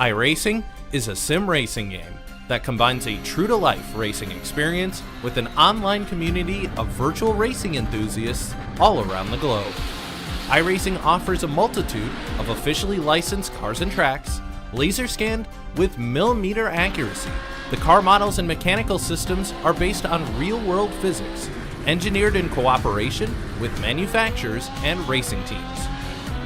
iRacing is a sim racing game that combines a true-to-life racing experience with an online community of virtual racing enthusiasts all around the globe. iRacing offers a multitude of officially licensed cars and tracks, laser scanned with millimeter accuracy. The car models and mechanical systems are based on real-world physics, engineered in cooperation with manufacturers and racing teams.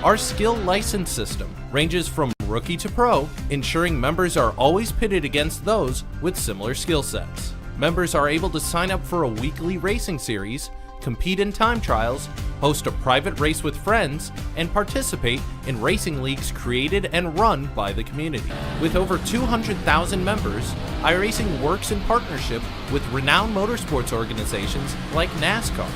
Our skill license system ranges from rookie to pro, ensuring members are always pitted against those with similar skill sets. Members are able to sign up for a weekly racing series, compete in time trials, host a private race with friends, and participate in racing leagues created and run by the community. With over 200,000 members, iRacing works in partnership with renowned motorsports organizations like NASCAR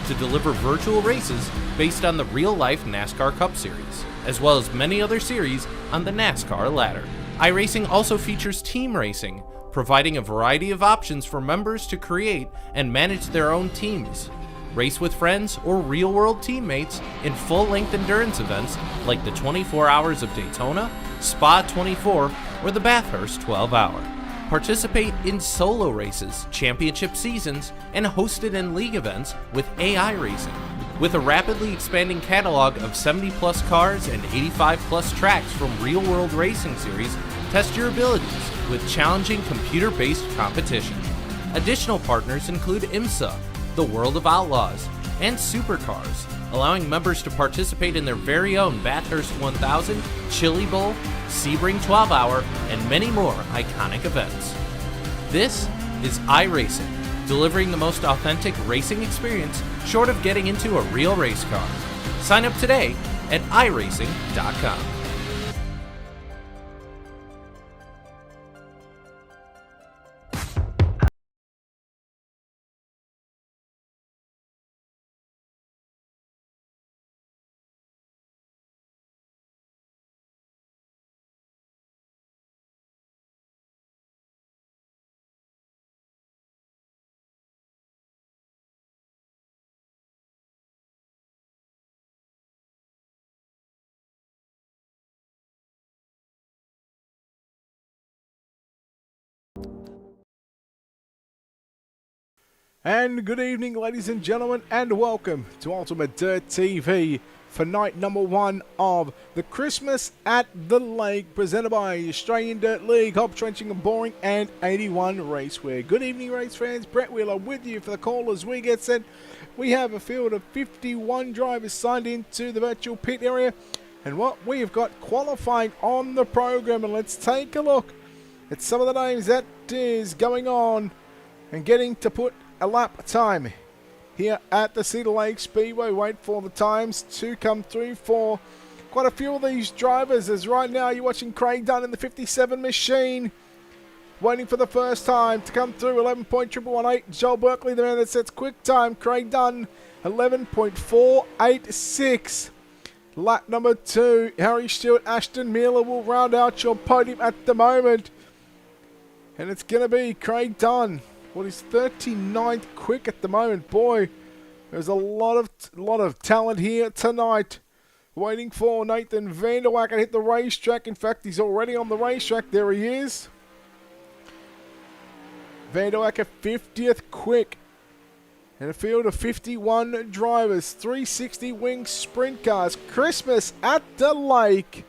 to deliver virtual races based on the real-life NASCAR Cup Series, as well as many other series on the NASCAR ladder. iRacing also features team racing, providing a variety of options for members to create and manage their own teams, race with friends or real-world teammates in full-length endurance events like the 24 Hours of Daytona, Spa 24, or the Bathurst 12-Hour. Participate in solo races, championship seasons, and hosted in league events with AI Racing. With a rapidly expanding catalog of 70-plus cars and 85-plus tracks from real-world racing series, test your abilities with challenging computer-based competition. Additional partners include IMSA, the World of Outlaws, and Supercars, allowing members to participate in their very own Bathurst 1000, Chili Bowl, Sebring 12-Hour, and many more iconic events. This is iRacing, delivering the most authentic racing experience short of getting into a real race car. Sign up today at iRacing.com. And good evening, ladies and gentlemen, and welcome to Ultimate Dirt TV for night number one of the Christmas at the Lake, presented by Australian Dirt League, Hobbs Trenching and Boring, and 81 Racewear. Good evening, race fans. Brett Wheeler with you for the call as we get set. We have a field of 51 drivers signed into the virtual pit area, and what we've got qualifying on the program. And let's take a look at some of the names that is going on and getting to put a lap time here at the Cedar Lake Speedway. Wait for the times to come through for quite a few of these drivers, as right now you're watching Craig Dunn in the 57 machine waiting for the first time to come through. 11.118. Joel Berkeley, the man that sets quick time. Craig Dunn 11.486. Lap number 2, Harry Stewart, Ashton Miller will round out your podium at the moment, and it's going to be Craig Dunn. Well, he's 39th quick at the moment. Boy, there's a lot of talent here tonight. Waiting for Nathan Vanderwacker to hit the racetrack. In fact, he's already on the racetrack. There he is. Vanderwacker 50th quick. In a field of 51 drivers. 360 wing sprint cars. Christmas at the Lake.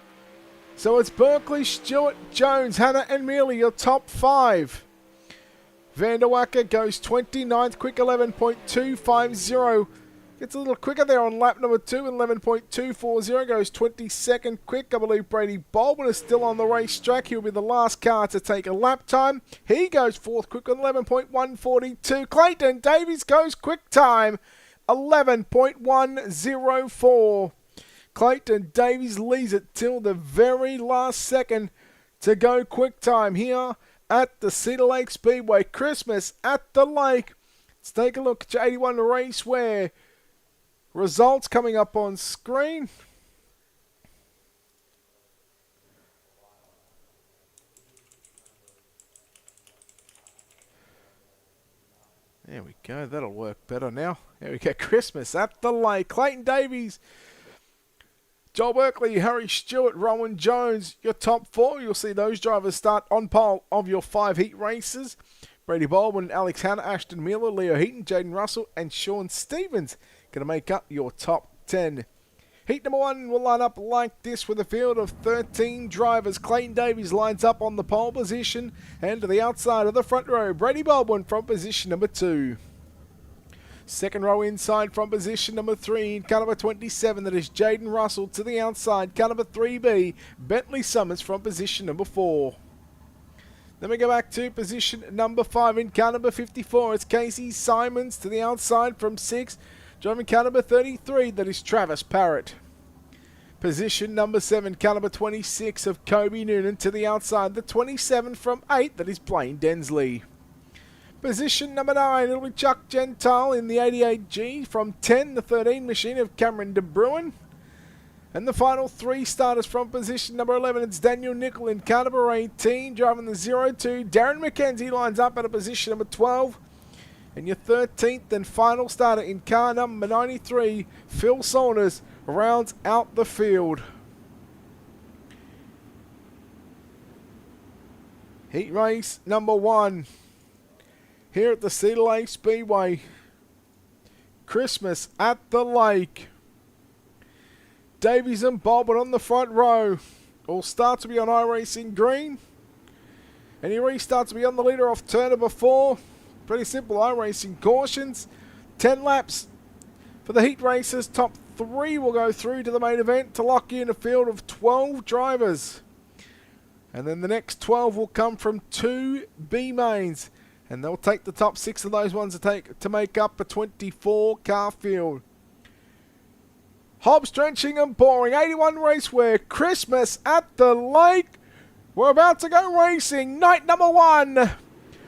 So it's Berkeley, Stewart, Jones, Hannah, and Mealy, your top 5. Vanderwacker goes 29th quick, 11.250. Gets a little quicker there on lap number 2, 11.240. Goes 22nd quick. I believe Brady Baldwin is still on the racetrack. He'll be the last car to take a lap time. He goes 4th quick with 11.142. Clayton Davies goes quick time, 11.104. Clayton Davies leads it till the very last second to go quick time here at the Cedar Lake Speedway. Christmas at the Lake. Let's take a look at your 81 Racewear results coming up on screen. There we go. That'll work better now. There we go. Christmas at the Lake. Clayton Davies Joel Berkeley, Harry Stewart, Rowan Jones, your top four. You'll see those drivers start on pole of your 5 heat races. Brady Baldwin, Alex Hanna, Ashton Miller, Leo Heaton, Jaden Russell, and Sean Stevens going to make up your top 10. Heat number 1 will line up like this with a field of 13 drivers. Clayton Davies lines up on the pole position, and to the outside of the front row, Brady Baldwin from position number 2. Second row inside from position number 3 in car number 27, that is Jaden Russell. To the outside, car number 3B, Bentley Summers from position number 4. Then we go back to position number 5 in car number 54. It's Casey Simons. To the outside from 6, driving car number 33, that is Travis Parrott. Position number 7, car number 26 of Kobe Noonan. To the outside, the 27 from 8, that is Blaine Densley. Position number 9, it'll be Chuck Gentile in the 88G. From 10, the 13 machine of Cameron De Bruin. And the final 3 starters from position number 11, it's Daniel Nickel in car number 18, driving the 02. Darren McKenzie lines up at a position number 12. And your 13th and final starter in car number 93, Phil Saunders, rounds out the field. Heat race number 1. Here at the Cedar Lake Speedway. Christmas at the Lake. Davies and Baldwin on the front row. All start to be on iRacing green. And he restarts to be on the leader off turn number 4. Pretty simple iRacing cautions. 10 laps for the heat races. Top 3 will go through to the main event to lock in a field of 12 drivers. And then the next 12 will come from 2 B mains. And they'll take the top 6 of those ones to make up a 24-car field. Hobbs, drenching and pouring. 81 racewear. Christmas at the Lake. We're about to go racing. Night number 1.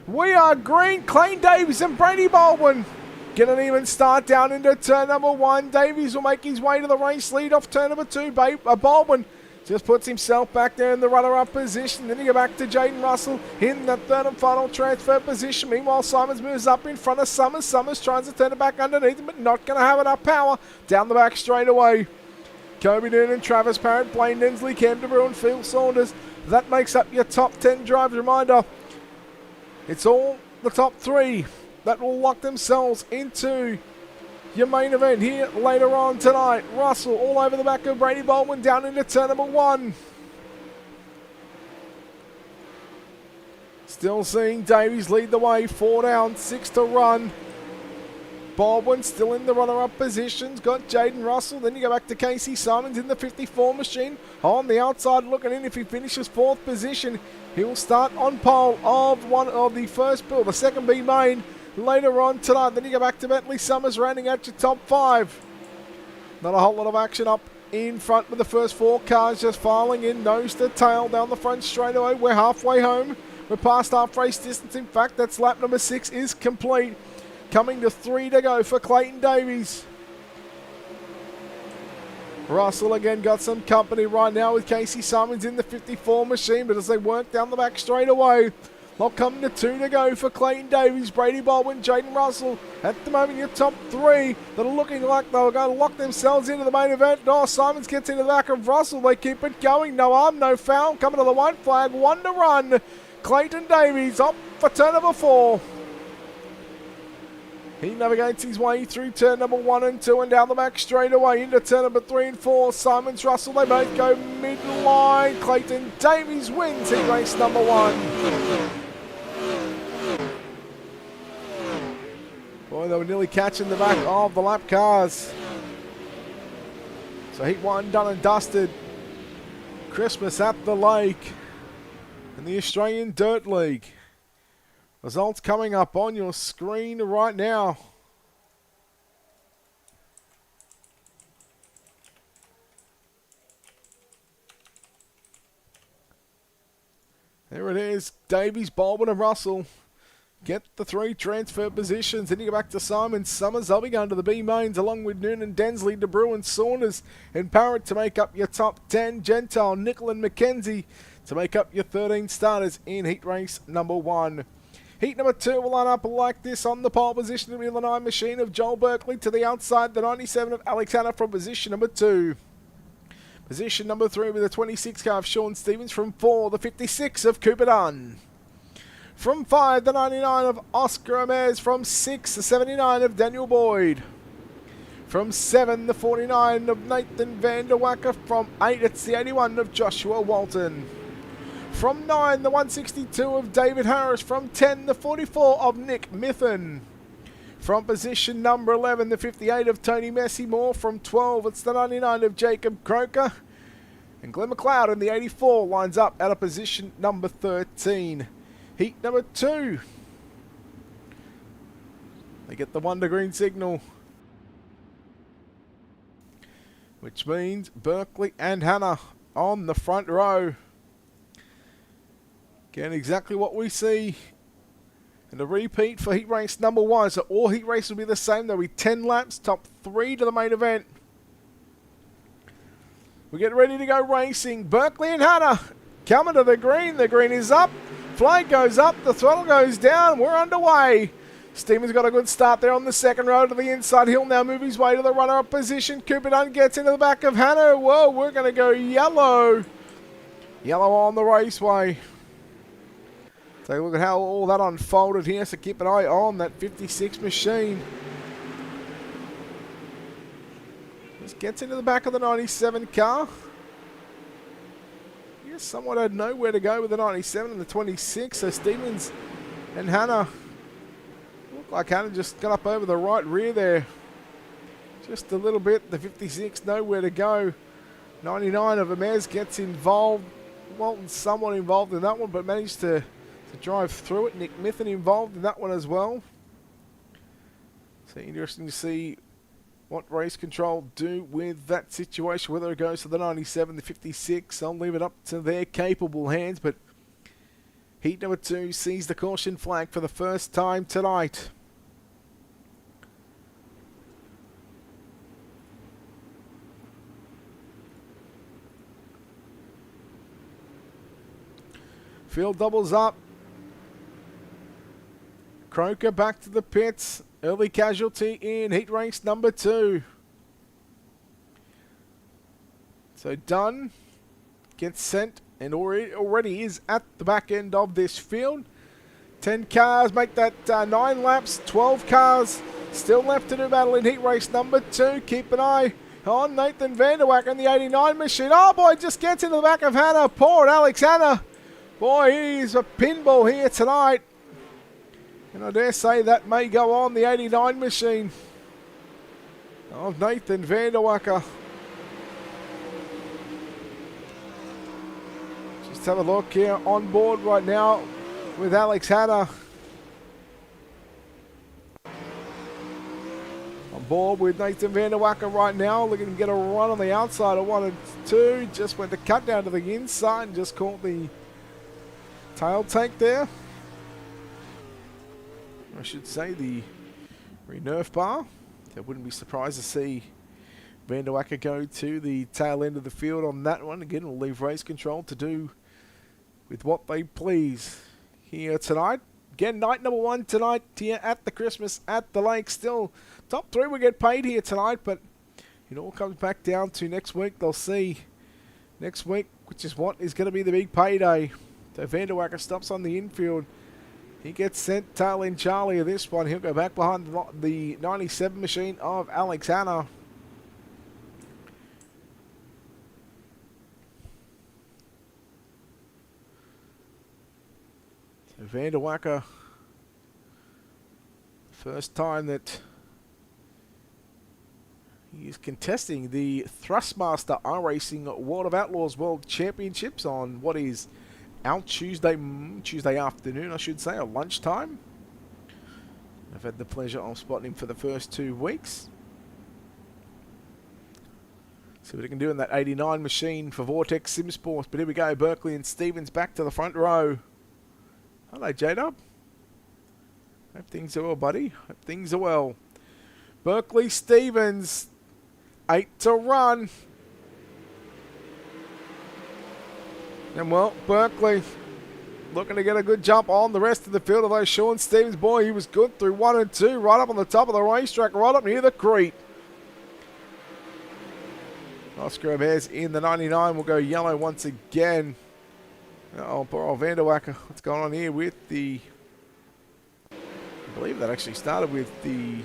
We are green. Clayton Davies and Brady Baldwin get an even start down into turn number 1. Davies will make his way to the race lead off turn number 2. Baldwin just puts himself back there in the runner-up position. Then you go back to Jaden Russell in the third and final transfer position. Meanwhile, Simons moves up in front of Summers. Summers tries to turn it back underneath him, but not going to have enough power. Down the back straight away. Kobe Noonan, Travis Parrott, Blaine Densley, Cam DeBrew, and Phil Saunders. That makes up your top 10 drivers. Reminder, it's all the top 3 that will lock themselves into your main event here later on tonight. Russell all over the back of Brady Baldwin down into turn number 1. Still seeing Davies lead the way. 4 down, 6 to run. Baldwin still in the runner-up positions. Got Jaden Russell. Then you go back to Casey Simons in the 54 machine. On the outside looking in. If he finishes 4th position, he will start on pole of one of the first build, the second B main. Later on tonight. Then you go back to Bentley Summers rounding out your top 5. Not a whole lot of action up in front with the first 4 cars just filing in nose to tail down the front straight away. We're halfway home. We're past half race distance. In fact, that's lap number 6 is complete. Coming to 3 to go for Clayton Davies. Russell again got some company right now with Casey Simons in the 54 machine, but as they work down the back straight away, they'll come to 2 to go for Clayton Davies, Brady Baldwin, Jaden Russell. At the moment, your top 3 that are looking like they're going to lock themselves into the main event. Oh, Simons gets into the back of Russell. They keep it going. No arm, no foul. Coming to the white flag. 1 to run. Clayton Davies up for turn number 4. He navigates his way through turn number 1 and 2 and down the back straight away into turn number 3 and 4. Simons, Russell, they both go midline. Clayton Davies wins in race number 1. Boy, they were nearly catching the back of the lap cars. So heat 1 done and dusted. Christmas at the Lake in the Australian Dirt League. Results coming up on your screen right now. There it is. Davies, Baldwin and Russell get the 3 transfer positions. Then you go back to Simon Summers. They'll be going to the B mains along with Noonan, Densley, DeBrew and Saunders and Parrott to make up your top 10. Gentile, Nickel and McKenzie to make up your 13 starters in heat race number 1. Heat number 2 will line up like this on the pole position. It'll be the 9 machine of Joel Berkeley to the outside. The 97 of Alex Hanna from position number 2. Position number 3 with the 26 car of Sean Stevens. From 4, the 56 of Cooper Dunn. From 5, the 99 of Oscar Amez. From 6, the 79 of Daniel Boyd. From 7, the 49 of Nathan Van Der Wacker. From 8, it's the 81 of Joshua Walton. From 9, the 162 of David Harris. From 10, the 44 of Nick Mithen. From position number 11, the 58 of Tony Messimore. From 12, it's the 99 of Jacob Croker. And Glenn McLeod in the 84 lines up out of position number 13. Heat number 2. They get the Wonder Green signal, which means Berkeley and Hannah on the front row. Again, exactly what we see. And a repeat for heat race number 1. So all heat races will be the same. There'll be 10 laps, top 3 to the main event. We get ready to go racing. Berkeley and Hannah coming to the green. The green is up. Flag goes up. The throttle goes down. We're underway. Stevens got a good start there on the second row to the inside. He'll now move his way to the runner-up position. Cooper Dunn gets into the back of Hannah. Whoa, we're going to go yellow. Yellow on the raceway. Take a look at how all that unfolded here, so keep an eye on that 56 machine. Just gets into the back of the 97 car. Yes, someone had nowhere to go with the 97 and the 26, so Stevens and Hannah look like Hannah just got up over the right rear there. Just a little bit. The 56 nowhere to go. 99 of Amez gets involved. Walton's somewhat involved in that one, but managed to drive through it. Nick Mithen involved in that one as well. So interesting to see what race control do with that situation, whether it goes to the 97, the 56. I'll leave it up to their capable hands, but heat number 2 sees the caution flag for the first time tonight. Field doubles up. Croker back to the pits. Early casualty in heat race number 2. So Dunn gets sent and already is at the back end of this field. 10 cars make that 9 laps. 12 cars still left to do battle in heat race number 2. Keep an eye on Nathan Van Der Wacker in the 89 machine. Oh boy, just gets into the back of Hannah. Poor Alex Hannah. Boy, he's a pinball here tonight. And I dare say that may go on the 89 machine of Nathan Van Der Wacker. Just have a look here on board right now with Alex Hannah. On board with Nathan Van Der Wacker right now, looking to get a run on the outside of 1 and 2. Just went to cut down to the inside and just caught the tail tank there. I should say the re-nerf bar. I wouldn't be surprised to see Van Der Wacker go to the tail end of the field on that one. Again, we'll leave race control to do with what they please here tonight. Again, night number 1 tonight here at the Christmas at the Lake. Still, top 3 will get paid here tonight, but it all comes back down to next week. They'll see next week, which is what is going to be the big payday. So Van Der Wacker stops on the infield. He gets sent tail in Charlie of this one. He'll go back behind the 97 machine of Alex Hannah. So Van Der Wacker, first time that he is contesting the Thrustmaster iRacing World of Outlaws World Championships on what is out Tuesday afternoon, I should say, or lunchtime. I've had the pleasure of spotting him for the first 2 weeks. See what he can do in that 89 machine for Vortex Sim Sports. But here we go, Berkeley and Stevens back to the front row. Hello, J-Dub. Hope things are well, buddy. Hope things are well. Berkeley, Stevens, 8 to run. And well, Berkeley looking to get a good jump on the rest of the field. Although Sean Stevens, boy, he was good through 1 and 2, right up on the top of the racetrack, right up near the creek. Oscar Bears in the 99 will go yellow once again. Oh, poor old Vanderwacker. What's going on here with the... I believe that actually started with the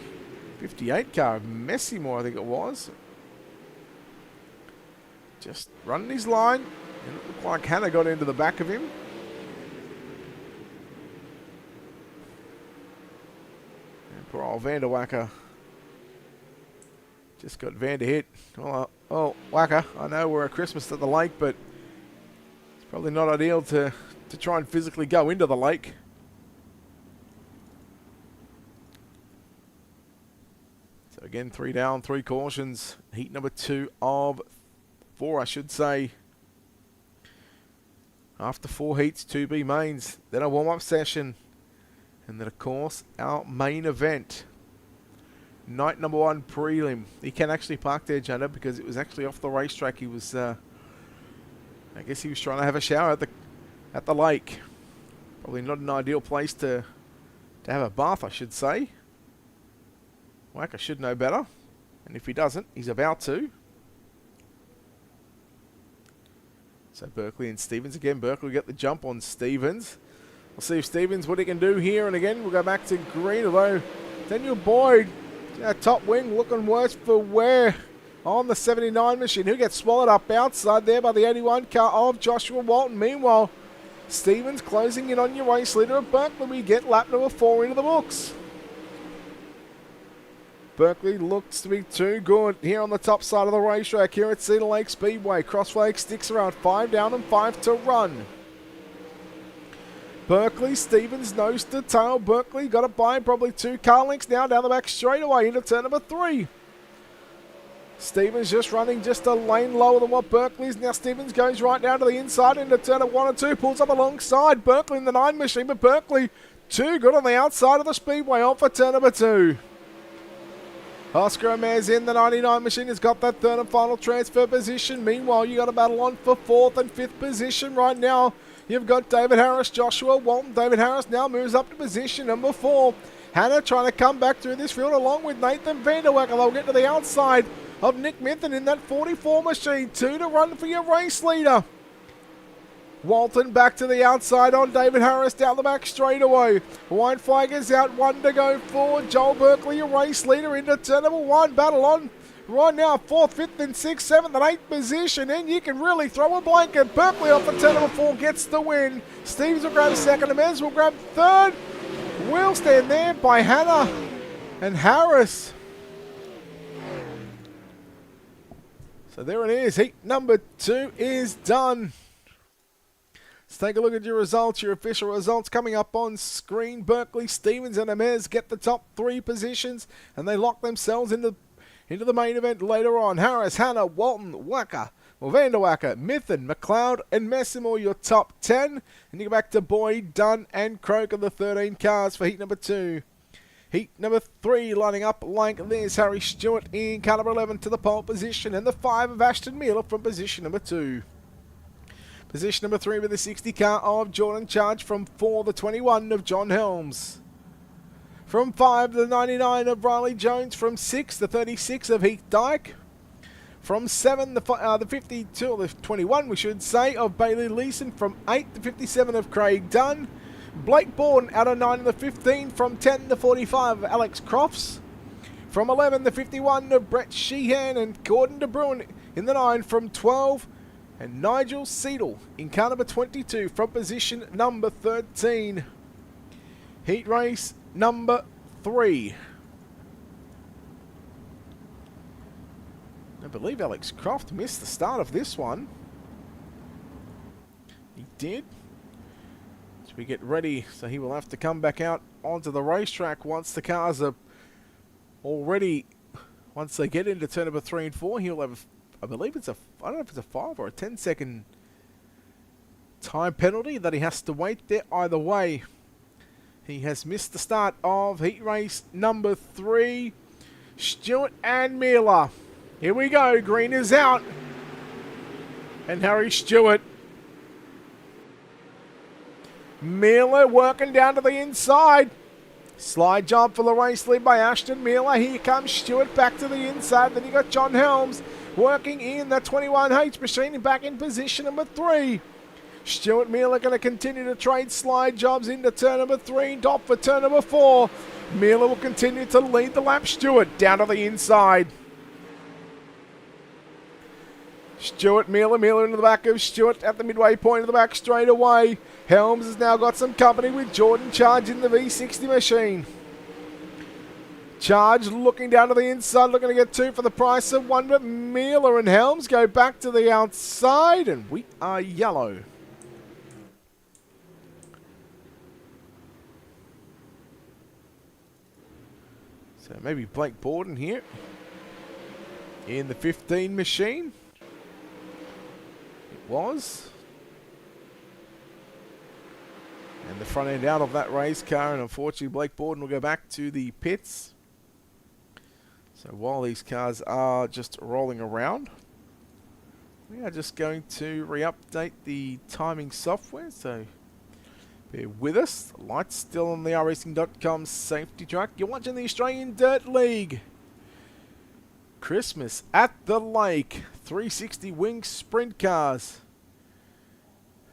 58 car. Messimore, I think it was. Just running his line. And it looked like Hannah got into the back of him. And poor old Vanderwacker just got Vander hit. Oh, Wacker, I know we're at Christmas at the lake, but it's probably not ideal to try and physically go into the lake. So again, 3 down, 3 cautions. Heat number 2 of 4, I should say. After 4 heats, 2B mains, then a warm-up session, and then of course our main event. Night number 1 prelim. He can actually park there, Jada, because it was actually off the racetrack. He was, I guess he was trying to have a shower at the lake. Probably not an ideal place to have a bath, I should say. Wacker should know better. And if he doesn't, he's about to. So Berkeley and Stevens again. Berkeley will get the jump on Stevens. We'll see if Stevens, what he can do here. And again, we'll go back to green. Although Daniel Boyd, top wing, looking worse for wear on the 79 machine. Who gets swallowed up outside there by the 81 car of Joshua Walton. Meanwhile, Stevens closing in on your race leader of Berkeley. We get lap number 4 into the books. Berkeley looks to be too good here on the top side of the racetrack here at Cedar Lake Speedway. Cross flag sticks around, 5 down and 5 to run. Berkeley, Stevens nose to tail. Berkeley got it by probably 2 car lengths now down the back straightaway into turn number 3. Stevens just running just a lane lower than what Berkeley is. Now Stevens goes right down to the inside into turn of 1 and 2. Pulls up alongside Berkeley in the 9 machine, but Berkeley too good on the outside of the speedway on for turn number 2. Oscar Ramirez in the 99 machine has got that third and final transfer position. Meanwhile, you got a battle on for 4th and 5th position right now. You've got David Harris, Joshua Walton. David Harris now moves up to position number 4. Hannah trying to come back through this field along with Nathan Vanderwacker. They'll get to the outside of Nick Minton in that 44 machine. 2 to run for your race leader. Walton back to the outside on David Harris down the back straightaway. White flag is out, 1 to go forward. Joel Berkeley, your race leader, into turn number 1. Battle on right now, 4th, 5th, and 6th, 7th, and 8th position. And you can really throw a blanket. Berkeley off at turn number 4 gets the win. Stevens will grab 2nd, and Mez will grab 3rd. We'll stand there by Hannah and Harris. So there it is. Heat number 2 is done. Let's take a look at your results, your official results coming up on screen. Berkeley, Stevens, and Amez get the top 3 positions, and they lock themselves into the main event later on. Harris, Hannah, Walton, Wacker, Vanderwacker, Mithen, McLeod, and Messimore, your top 10. And you go back to Boyd, Dunn, and Croker, the 13 cars for heat number 2. Heat number 3 lining up like this. Harry Stewart in car number 11 to the pole position, and the 5 of Ashton Miller from position number 2. Position number 3 with the 60 car of Jordan Charge. From 4, the 21 of John Helms. From 5, the 99 of Riley Jones. From 6, the 36 of Heath Dyke. From 7, the 52, or the 21 we should say, of Bailey Leeson. From 8, the 57 of Craig Dunn. Blake Bourne out of 9 in the 15. From 10, the 45 of Alex Crofts. From 11, the 51 of Brett Sheehan and Gordon De Bruin in the 9. From 12, and Nigel Seidel in car number 22 from position number 13. Heat race number 3. I believe Alex Croft missed the start of this one. He did. So we get ready. So he will have to come back out onto the racetrack once the cars are already... Once they get into turn number 3 and 4, he'll have... I believe it's I don't know if it's a 5 or a 10-second time penalty that he has to wait there. Either way, he has missed the start of heat race number 3. Stewart and Miller. Here we go. Green is out. And Harry Stewart. Miller working down to the inside. Slide jump for the race lead by Ashton Miller. Here comes Stewart back to the inside. Then you got John Helms. working in the 21H machine and back in position number 3. Stuart Miller going to continue to trade slide jobs into turn number 3, dot for turn number 4. Miller will continue to lead the lap. Stuart down to the inside. Stuart Miller into the back of Stuart at the midway point of the back straight away. Helms has now got some company with Jordan Charge in the V60 machine. Charge looking down to the inside, looking to get 2 for the price of 1, but Miller and Helms go back to the outside, and we are yellow. So maybe Blake Borden here in the 15 machine. It was. And the front end out of that race car, and unfortunately Blake Borden will go back to the pits. So while these cars are just rolling around, we are just going to re-update the timing software, so bear with us. The light's still on the iRacing.com safety track. You're watching the Australian Dirt League. Christmas at the Lake. 360 wing sprint cars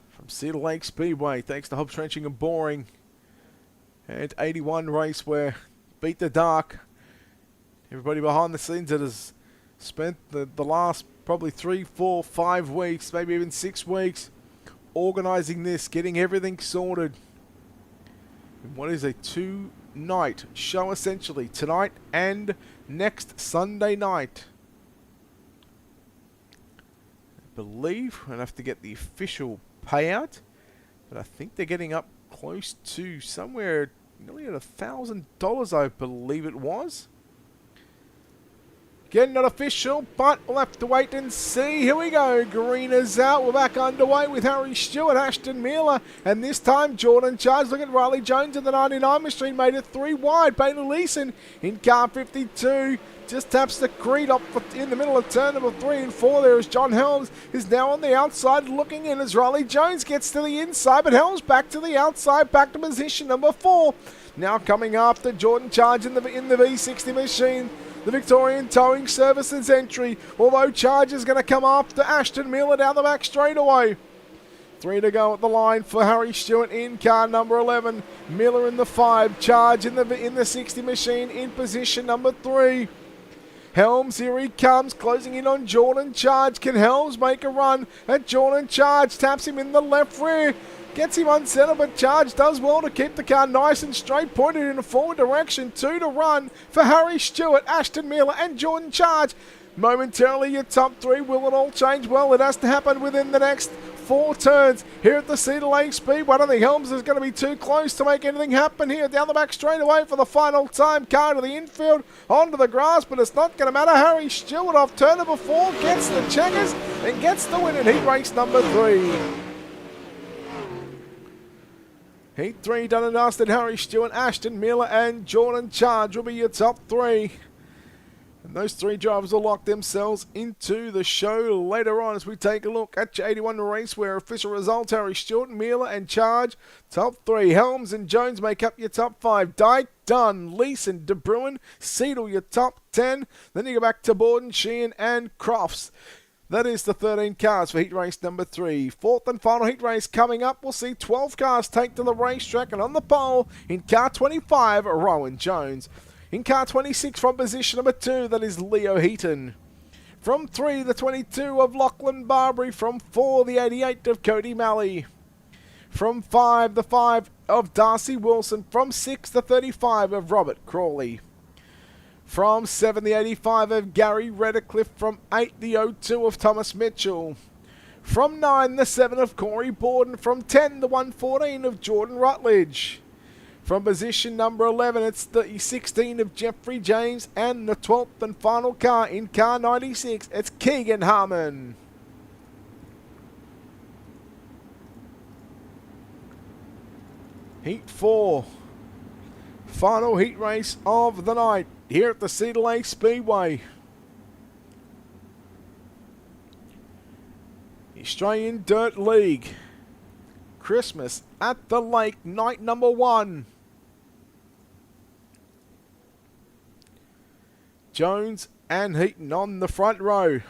from Cedar Lake Speedway. Thanks to Hobbs Trenching and Boring. And 81 Raceware. Beat the Dark. Everybody behind the scenes that has spent the last probably 3, 4, 5 weeks, maybe even 6 weeks, organising this, getting everything sorted. And what is a 2-night show essentially, tonight and next Sunday night. I believe we're going to have to get the official payout, but I think they're getting up close to somewhere nearly at $1,000, I believe it was. Again, not official, but we'll have to wait and see. Here we go. Green is out. We're back underway with Harry Stewart, Ashton Miller, and this time Jordan Charge. Look at Riley Jones in the 99 machine. Made it 3 wide. Bailey Leeson in car 52. Just taps the creed up in the middle of turn number 3 and 4. There is John Helms, is now on the outside looking in as Riley Jones gets to the inside, but Helms back to the outside, back to position number 4. Now coming after Jordan Charge in the V60 machine. The Victorian Towing Services entry, although Charge is going to come after Ashton Miller down the back straightaway. 3 to go at the line for Harry Stewart in car number 11. Miller in the 5, Charge in the 60 machine in position number 3. Helms, here he comes, closing in on Jordan Charge. Can Helms make a run at Jordan Charge? Taps him in the left rear. Gets him unsettled, but Charge does well to keep the car nice and straight, pointed in a forward direction. 2 to run for Harry Stewart, Ashton Miller and Jordan Charge. Momentarily, your top 3. Will it all change? Well, it has to happen within the next 4 turns here at the Cedar Lake Speedway. I don't think Helms is going to be too close to make anything happen here. Down the back straightaway for the final time. Car to the infield, onto the grass, but it's not going to matter. Harry Stewart off turn number 4 gets the checkers and gets the win in heat race number 3. Heat 3 done and dusted. Harry Stewart, Ashton Miller and Jordan Charge will be your top 3. And those 3 drivers will lock themselves into the show later on as we take a look at your 81 Raceware official results. Harry Stewart, Miller and Charge, top 3. Helms and Jones make up your top 5. Dyke, Dunn, Leeson, De Bruin, Seidel your top 10. Then you go back to Borden, Sheehan and Crofts. That is the 13 cars for heat race number 3. 4th and final heat race coming up. We'll see 12 cars take to the racetrack, and on the pole in car 25, Rowan Jones. In car 26 from position number 2, that is Leo Heaton. From 3, the 22 of Lachlan Barbary. From 4, the 88 of Cody Malley. From 5, the 5 of Darcy Wilson. From 6, the 35 of Robert Crawley. From 7, the 85 of Gary Redcliffe. From 8, the 02 of Thomas Mitchell. From 9, the 7 of Corey Borden. From 10, the 114 of Jordan Rutledge. From position number 11, it's the 16 of Jeffrey James. And the 12th and final car in car 96, it's Keegan Harmon. Heat 4. Final heat race of the night here at the Cedar Lake Speedway. Australian Dirt League. Christmas at the Lake, night number 1. Jones and Heaton on the front row.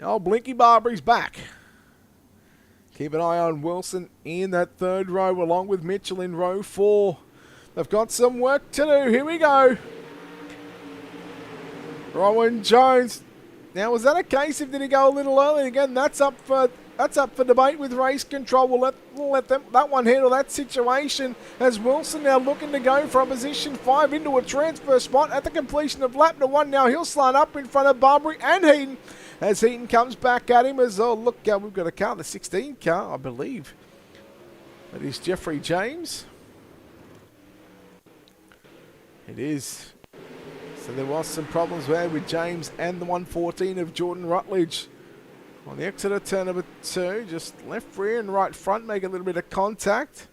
Oh, Blinky Barbry's back. Keep an eye on Wilson in that third row along with Mitchell in row 4. They've got some work to do. Here we go. Rowan Jones. Now, was that a case of did he go a little early? Again, that's up for debate with race control. We'll let that one handle that situation as Wilson now looking to go from position 5 into a transfer spot at the completion of lap number 1. Now he'll slide up in front of Barbary and Heaton as Heaton comes back at him as, oh, look, we've got a car, the 16 car, I believe. That is Jeffrey James. It is. So there was some problems there with James and the 114 of Jordan Rutledge. On the exit of turn number 2, just left rear and right front make a little bit of contact.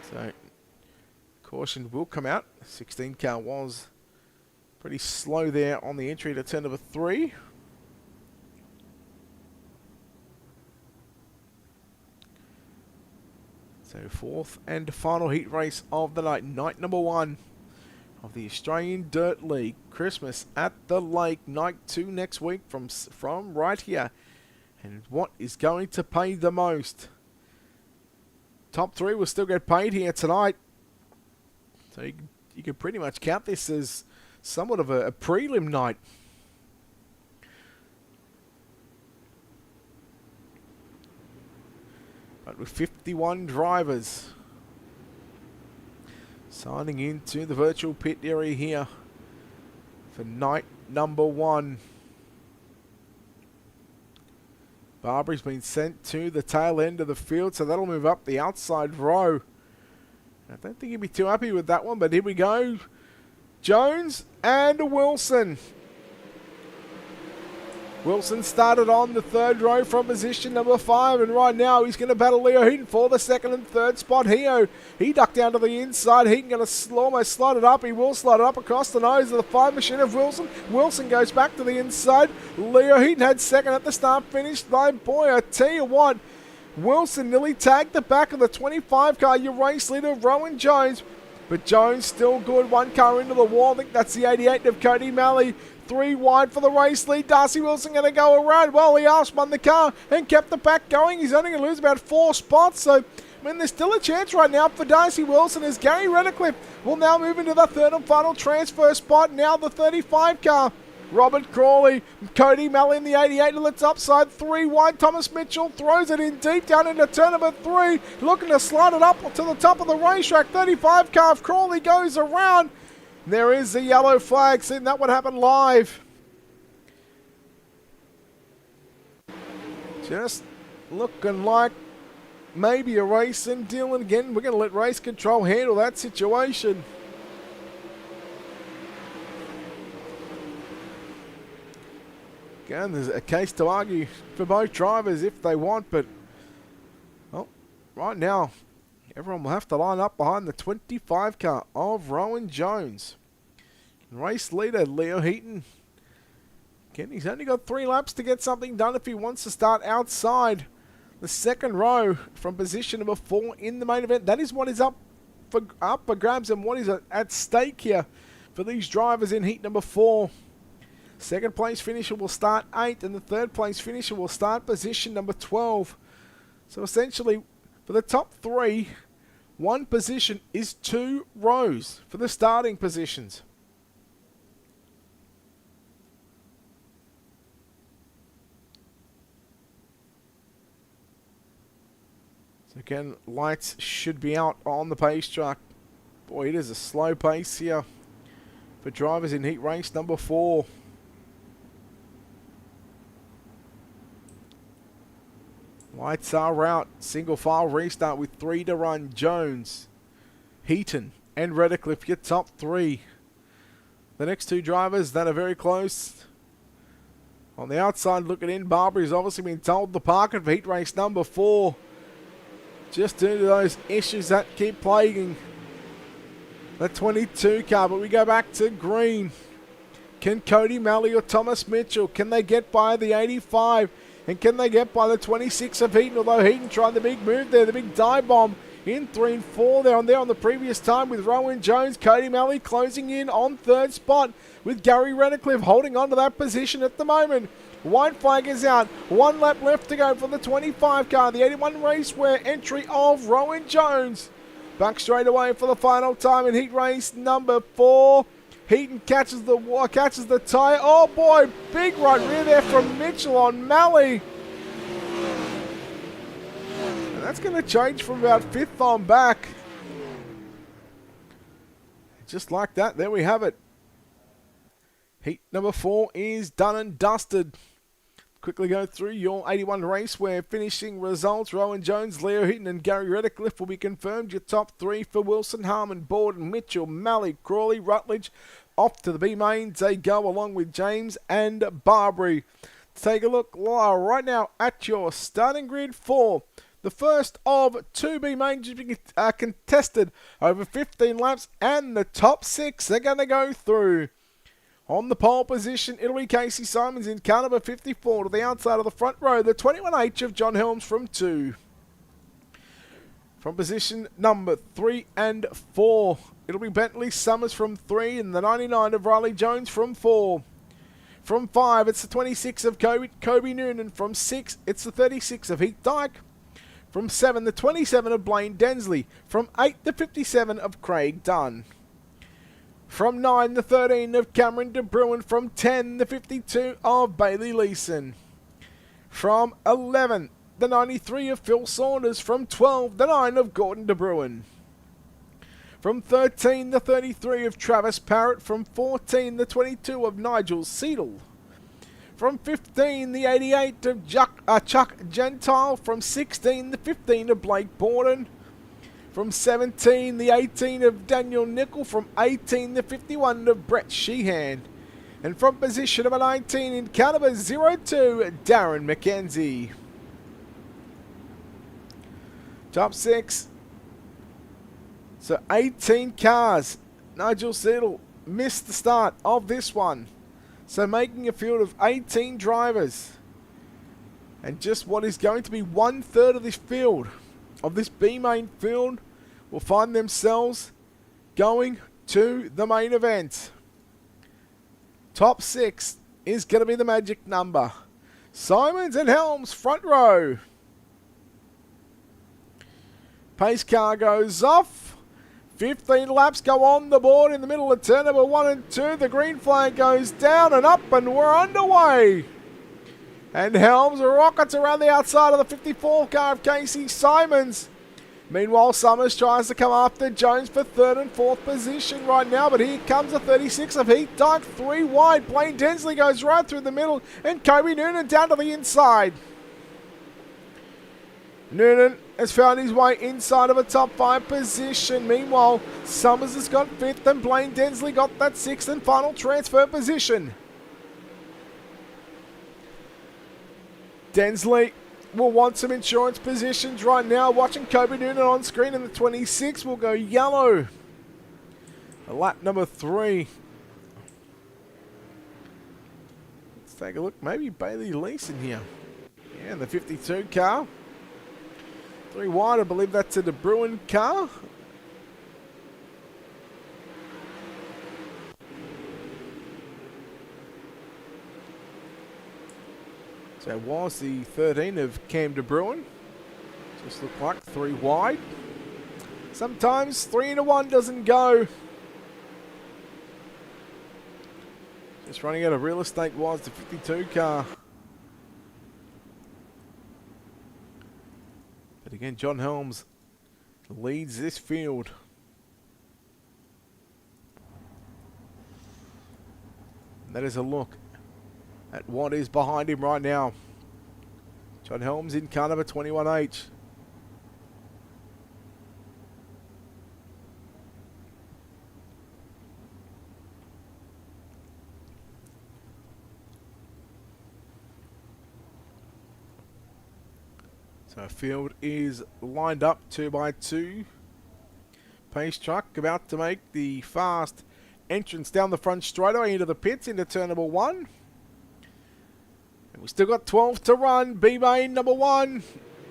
So caution will come out. 16 car was pretty slow there on the entry to turn number 3. So fourth and final heat race of the night. Night number 1 of the Australian Dirt League. Christmas at the Lake. Night 2 next week from right here. And what is going to pay the most? Top 3 will still get paid here tonight. So you can pretty much count this as somewhat of a prelim night. But with 51 drivers signing into the virtual pit area here for night number 1. Barbry's been sent to the tail end of the field, so that'll move up the outside row. I don't think he'd be too happy with that one, but here we go. Jones and Wilson. Wilson started on the third row from position number 5, and right now he's going to battle Leo Heaton for the second and third spot. He ducked down to the inside. Heaton going to almost slide it up. He will slide it up across the nose of the 5 machine of Wilson. Wilson goes back to the inside. Leo Heaton had second at the start finish. Though, boy, I tell you what, Wilson nearly tagged the back of the 25 car, your race leader, Rowan Jones. But Jones still good. 1 car into the wall. I think that's the 88 of Cody Malley. 3 wide for the race lead. Darcy Wilson going to go around. Well, he outspun the car and kept the pack going. He's only going to lose about 4 spots. So, I mean, there's still a chance right now for Darcy Wilson as Gary Redcliffe will now move into the third and final transfer spot. Now the 35 car. Robert Crawley, Cody Malley in the 88 to its upside. 3 wide. Thomas Mitchell throws it in deep down into turn number 3. Looking to slide it up to the top of the racetrack. 35 car. If Crawley goes around. There is the yellow flag. Seen that one happen live. Just looking like maybe a racing deal. And again, we're going to let race control handle that situation. Again, there's a case to argue for both drivers if they want, but well, right now, everyone will have to line up behind the 25 car of Rowan Jones. Race leader, Leo Heaton. Again, he's only got 3 laps to get something done if he wants to start outside the second row from position number 4 in the main event. That is what is up for grabs and what is at stake here for these drivers in heat number 4. Second place finisher will start 8th, and the third place finisher will start position number 12. So essentially, for the top 3, 1 position is 2 rows for the starting positions. So again, lights should be out on the pace track. Boy, it is a slow pace here for drivers in heat race number 4. Lights are out. Single file restart with 3 to run. Jones, Heaton, and Redcliffe, your top 3. The next 2 drivers that are very close. On the outside looking in, Barbry's obviously been told to park it for heat race number 4. Just due to those issues that keep plaguing the 22 car. But we go back to green. Can Cody Malley or Thomas Mitchell, can they get by the 85? And can they get by the 26 of Heaton? Although Heaton tried the big move there, the big dive bomb in 3 and 4. They're on there on the previous time with Rowan Jones. Cody Malley closing in on 3rd spot with Gary Redcliffe holding on to that position at the moment. White flag is out. 1 lap left to go for the 25 car. The 81 Raceware entry of Rowan Jones. Back straight away for the final time in heat race number 4. Heaton catches the tyre. Oh boy, big right rear there from Mitchell on Malley. And that's going to change from about 5th on back. Just like that, there we have it. Heat number 4 is done and dusted. Quickly go through your 81 Raceware finishing results. Rowan Jones, Leo Heaton and Gary Redcliffe will be confirmed. Your top 3 for Wilson, Harmon, Borden, Mitchell, Malley, Crawley, Rutledge. Off to the B mains they go along with James and Barbary. Take a look right now at your starting grid for the first of 2 B mains being contested over 15 laps, and the top 6 are going to go through. On the pole position, it'll be Casey Simons in car number 54 to the outside of the front row. The 21H of John Helms from 2. From position number 3 and 4, it'll be Bentley Summers from 3 and the 99 of Riley Jones from 4. From 5, it's the 26 of Kobe Noonan. From 6, it's the 36 of Heath Dyke. From 7, the 27 of Blaine Densley. From 8, the 57 of Craig Dunn. From 9, the 13 of Cameron De Bruin. From 10, the 52 of Bailey Leeson. From 11, the 93 of Phil Saunders. From 12, the 9 of Gordon De Bruin. From 13, the 33 of Travis Parrott. From 14, the 22 of Nigel Seedle. From 15, the 88 of Chuck Gentile. From 16, the 15 of Blake Borden. From 17, the 18 of Daniel Nickel. From 18, the 51 of Brett Sheehan. And from position number 19 in car number 02, Darren McKenzie. Top 6. So 18 cars. Nigel Seedle missed the start of this one. So making a field of 18 drivers. And just what is going to be 1/3 of this field, of this B main field, will find themselves going to the main event. Top 6 is going to be the magic number. Simons and Helms front row. Pace car goes off. 15 laps go on the board in the middle of turn number 1 and 2. The green flag goes down and up and we're underway. And Helms rockets around the outside of the 54 car of Casey Simons. Meanwhile, Summers tries to come after Jones for 3rd and 4th position right now, but here comes the 36 of Heath Dyke, 3 wide. Blaine Densley goes right through the middle, and Kobe Noonan down to the inside. Noonan has found his way inside of a top 5 position. Meanwhile, Summers has got 5th, and Blaine Densley got that 6th and final transfer position. Densley will want some insurance positions right now. Watching Kobe Noonan on screen, and the 26 will go yellow. Lap number 3. Let's take a look. Maybe Bailey Leeson here. Yeah, the 52 car. 3 wide, I believe that's a De Bruin car. So it was the 13 of Cam De Bruin. Just looked like 3 wide. Sometimes 3 into 1 doesn't go. Just running out of real estate was the 52 car. But again, John Helms leads this field. And that is a look at what is behind him right now. John Helms in car number 21H. So field is lined up 2 by 2. Pace truck about to make the fast entrance down the front straightaway into the pits into turn number 1. And we've still got 12 to run. B main number 1.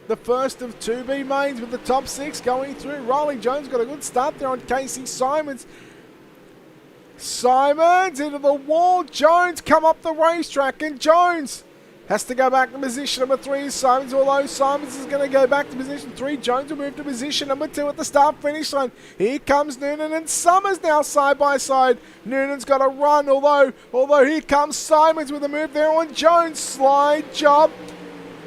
the first of 2B mains with the top 6 going through. Riley Jones got a good start there on Casey Simons. Simons into the wall. Jones come up the racetrack, and Jones has to go back to position number 3. Simons, although Simons is going to go back to position 3. Jones will move to position number 2 at the start-finish line. Here comes Noonan and Summers now side by side. Noonan's got a run, although here comes Simons with a move there on Jones. Slide job.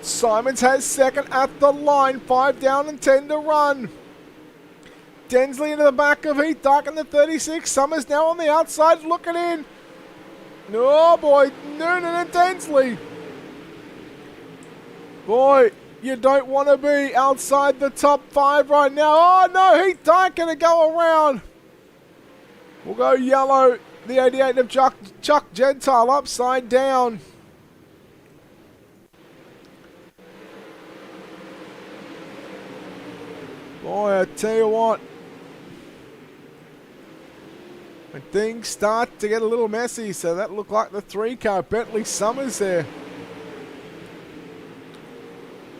Simons has second at the line. 5 down and 10 to run. Densley into the back of Heath Dyke in the 36. Summers now on the outside looking in. Oh boy, Noonan and Densley. Boy, you don't want to be outside the top 5 right now. Oh no, Heath Dyke going to go around. We'll go yellow. The 88 of Chuck Gentile upside down. Boy, I tell you what. When things start to get a little messy, so that looked like the 3 car, Bentley Summers there.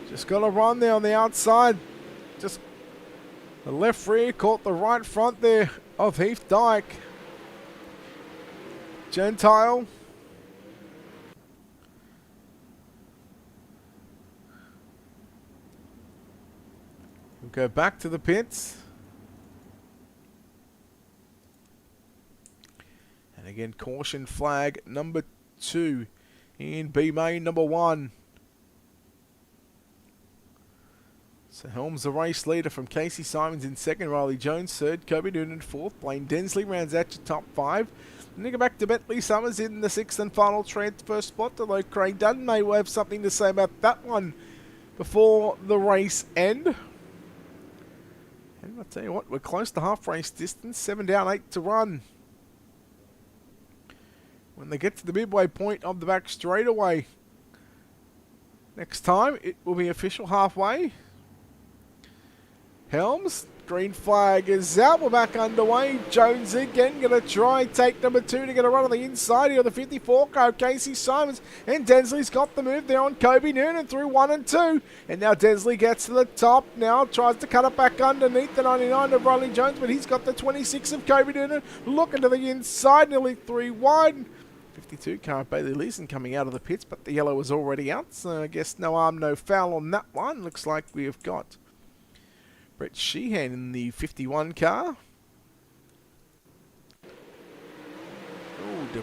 Just got a run there on the outside. Just the left rear caught the right front there of Heath Dyke. Gentile. We'll go back to the pits. And again, caution flag number 2 in B main number 1. So Helms the race leader from Casey Simons in second, Riley Jones third, Kobe Noonan fourth, Blaine Densley rounds out your top 5. Then you go back to Bentley Summers in the 6th and final transfer spot, although Craig Dunn may have something to say about that one before the race end. And I'll tell you what, we're close to half race distance, 7 down, 8 to run. When they get to the midway point of the back straightaway, next time it will be official halfway. Helms, green flag is out. We're back underway. Jones again going to try take number 2 to get a run on the inside here. The 54 car, Casey Simons. And Densley's got the move there on Kobe Noonan through 1 and 2. And now Densley gets to the top now. Tries to cut it back underneath the 99 of Riley Jones. But he's got the 26 of Kobe Noonan. Looking to the inside, nearly 3 wide. 52 car, Bailey Leeson coming out of the pits. But the yellow was already out. So I guess no harm, no foul on that one. Looks like we have got Brett Sheehan in the 51 car. Oh, De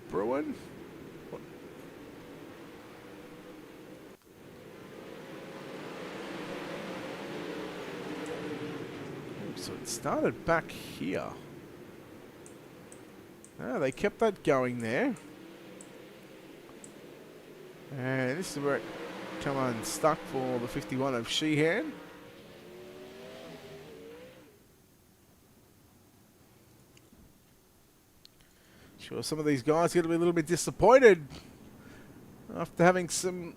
Bruin. So it started back here. Oh, they kept that going there. And this is where it come unstuck for the 51 of Sheehan. Sure, some of these guys are going to be a little bit disappointed after having some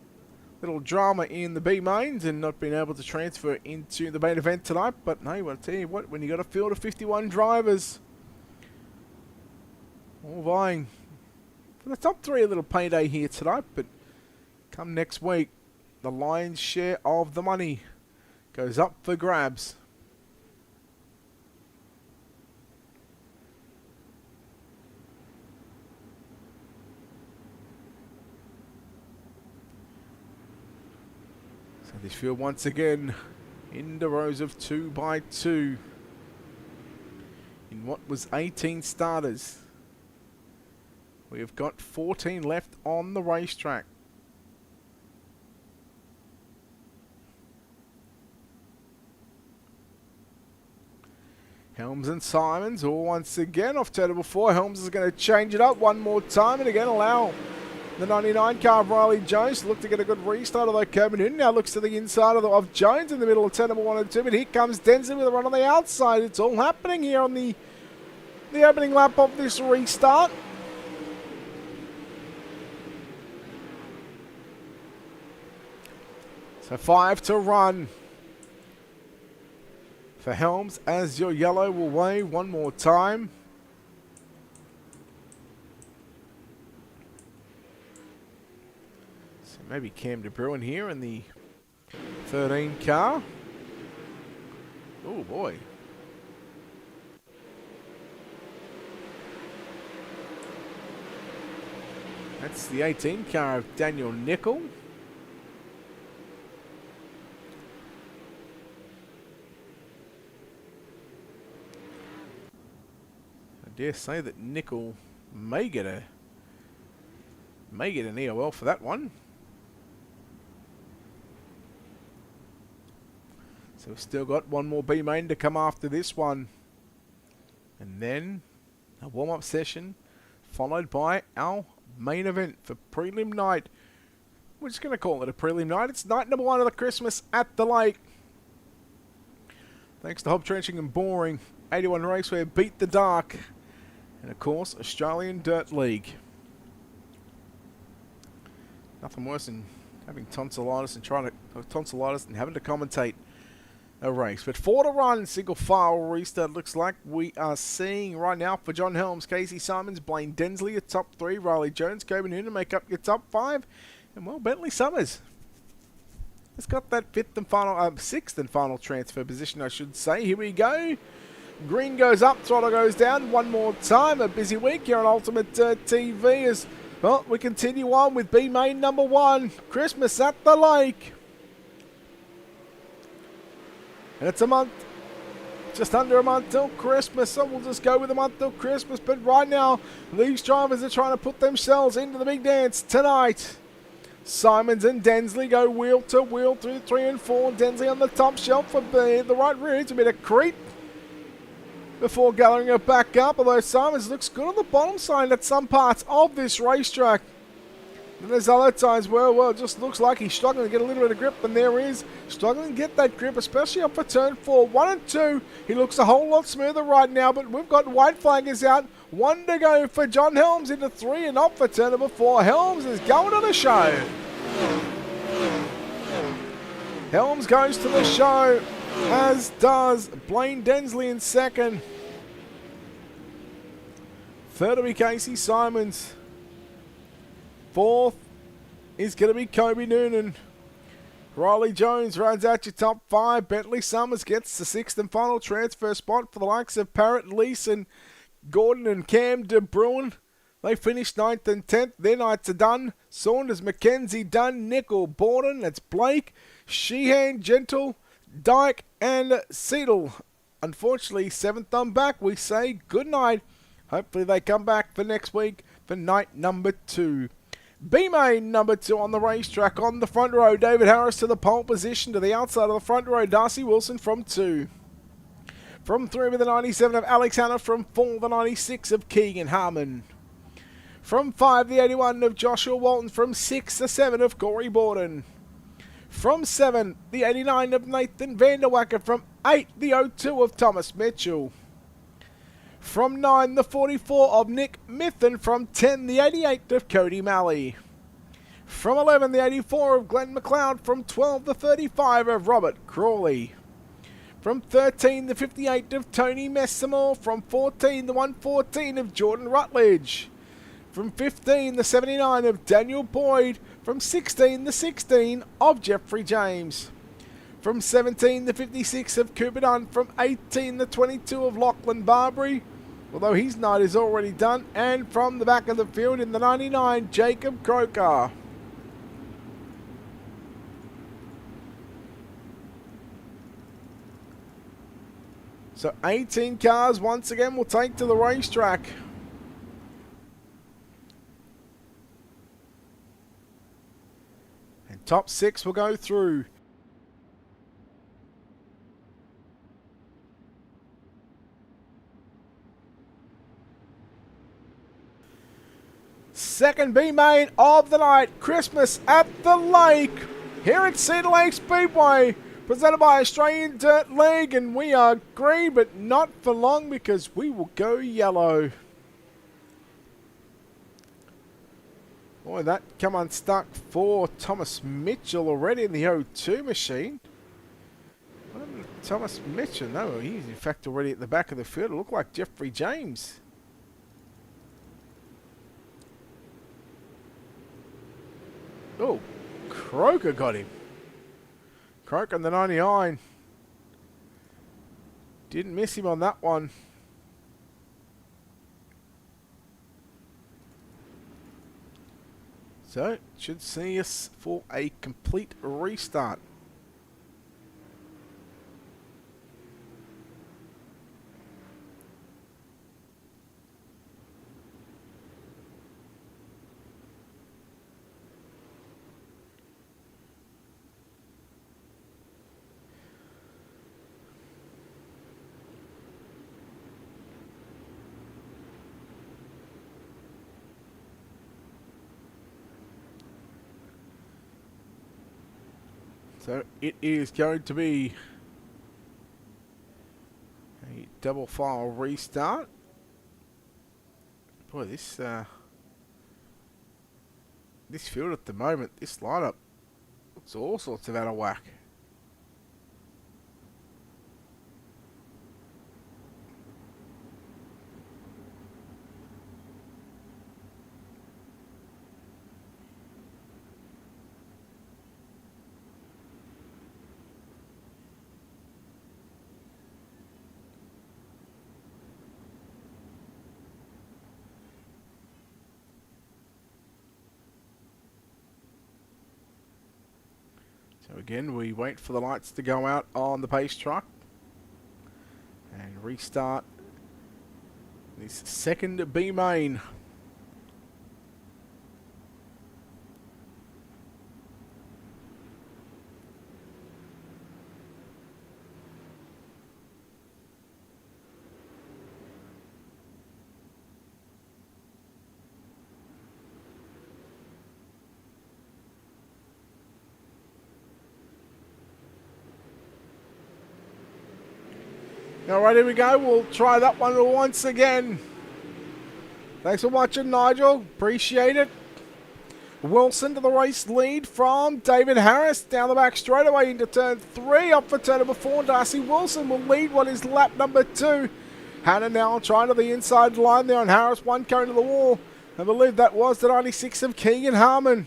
little drama in the B mains and not being able to transfer into the main event tonight. But no, I'll tell you what, when you got a field of 51 drivers all vying for the top 3, a little payday here tonight. But come next week, the lion's share of the money goes up for grabs. This field once again in the rows of 2 by 2 in what was 18 starters. We have got 14 left on the racetrack. Helms and Simons all once again off turn 4. Helms is going to change it up one more time and again allow the 99 car of Riley Jones to look to get a good restart, although Coburn in now looks to the inside of Jones in the middle of turn 1 and 2. But here comes Densley with a run on the outside. It's all happening here on the opening lap of this restart. So 5 to run for Helms as your yellow will wave one more time. Maybe Cam De Bruin here in the 13 car. Oh boy. That's the 18 car of Daniel Nickel. I dare say that Nickel may get an EOL for that one. So we've still got one more B main to come after this one. And then a warm-up session followed by our main event for prelim night. We're just going to call it a prelim night. It's night number 1 of the Christmas at the Lake. Thanks to Hobbs Trenching and Boring, 81 Raceway, Beat the Dark, and of course Australian Dirt League. Nothing worse than having tonsillitis and having to commentate a race. But 4 to run, single file restart. Looks like we are seeing right now for John Helms, Casey Simons, Blaine Densley, your top 3, Riley Jones, Kobe Noonan make up your top 5, and well, Bentley Summers has got that 6th and final transfer position, I should say. Here we go. Green goes up, throttle goes down. One more time. A busy week here on Ultimate TV as well. We continue on with B main number 1, Christmas at the Lake. And it's a month, just under a month till Christmas, so we'll just go with a month till Christmas. But right now, these drivers are trying to put themselves into the big dance tonight. Simons and Densley go wheel to wheel through 3 and 4. Densley on the top shelf for the right rear. It's a bit of creep before gathering it back up, although Simons looks good on the bottom side at some parts of this racetrack. And there's other times where, well, it just looks like he's struggling to get a little bit of grip, and there he is, struggling to get that grip, especially up for turn 4. 1 and 2, he looks a whole lot smoother right now, but we've got white flaggers out. 1 to go for John Helms into 3 and off for turn number 4. Helms is going to the show. Helms goes to the show, as does Blaine Densley in 2nd. 3rd will be Casey Simons. 4th is going to be Kobe Noonan. Riley Jones rounds out your top 5. Bentley Summers gets the 6th and final transfer spot for the likes of Parrott, Leeson, Gordon and Cam De Bruin. They finished 9th and 10th. Their nights are done. Saunders, McKenzie, Dunn, Nickel, Borden. That's Blake, Sheehan, Gentle, Dyke and Seidel. Unfortunately, 7th on back. We say good night. Hopefully they come back for next week for night number 2. B main number 2 on the racetrack. On the front row, David Harris to the pole position. To the outside of the front row, Darcy Wilson from 2. From 3 with the 97 of Alex Hanna. From 4 the 96 of Keegan Harmon. From 5 the 81 of Joshua Walton. From 6 the 7 of Corey Borden. From 7 the 89 of Nathan Vanderwacker. From 8 the 02 of Thomas Mitchell. From 9, the 44 of Nick Mithen. From 10, the 88 of Cody Malley. From 11, the 84 of Glenn McLeod. From 12, the 35 of Robert Crawley. From 13, the 58 of Tony Messamore. From 14, the 114 of Jordan Rutledge. From 15, the 79 of Daniel Boyd. From 16, the 16 of Jeffrey James. From 17, the 56 of Cooper Dunn. From 18, the 22 of Lachlan Barbary, although his night is already done. And from the back of the field in the 99, Jacob Croker. So 18 cars once again will take to the racetrack. And top 6 will go through. Second B main of the night, Christmas at the Lake, here at Cedar Lake Speedway, presented by Australian Dirt League, and we are green, but not for long because we will go yellow. Boy, that come unstuck for Thomas Mitchell already in the O2 machine. Thomas Mitchell, no, he's in fact already at the back of the field. It looked like Jeffrey James. Oh, Croker got him. Croak on the 99. Didn't miss him on that one. So, should see us for a complete restart. So it is going to be a double file restart. Boy, this field at the moment, this lineup looks all sorts of out of whack. So again, we wait for the lights to go out on the pace truck and restart this second B main. Alright, here we go. We'll try that one once again. Thanks for watching, Nigel. Appreciate it. Wilson to the race lead from David Harris. Down the back straight away into turn 3. Up for turn number 4. Darcy Wilson will lead what is lap number 2. Hannah now trying to the inside line there on Harris. One going to the wall. I believe that was the 96 of Keegan Harmon.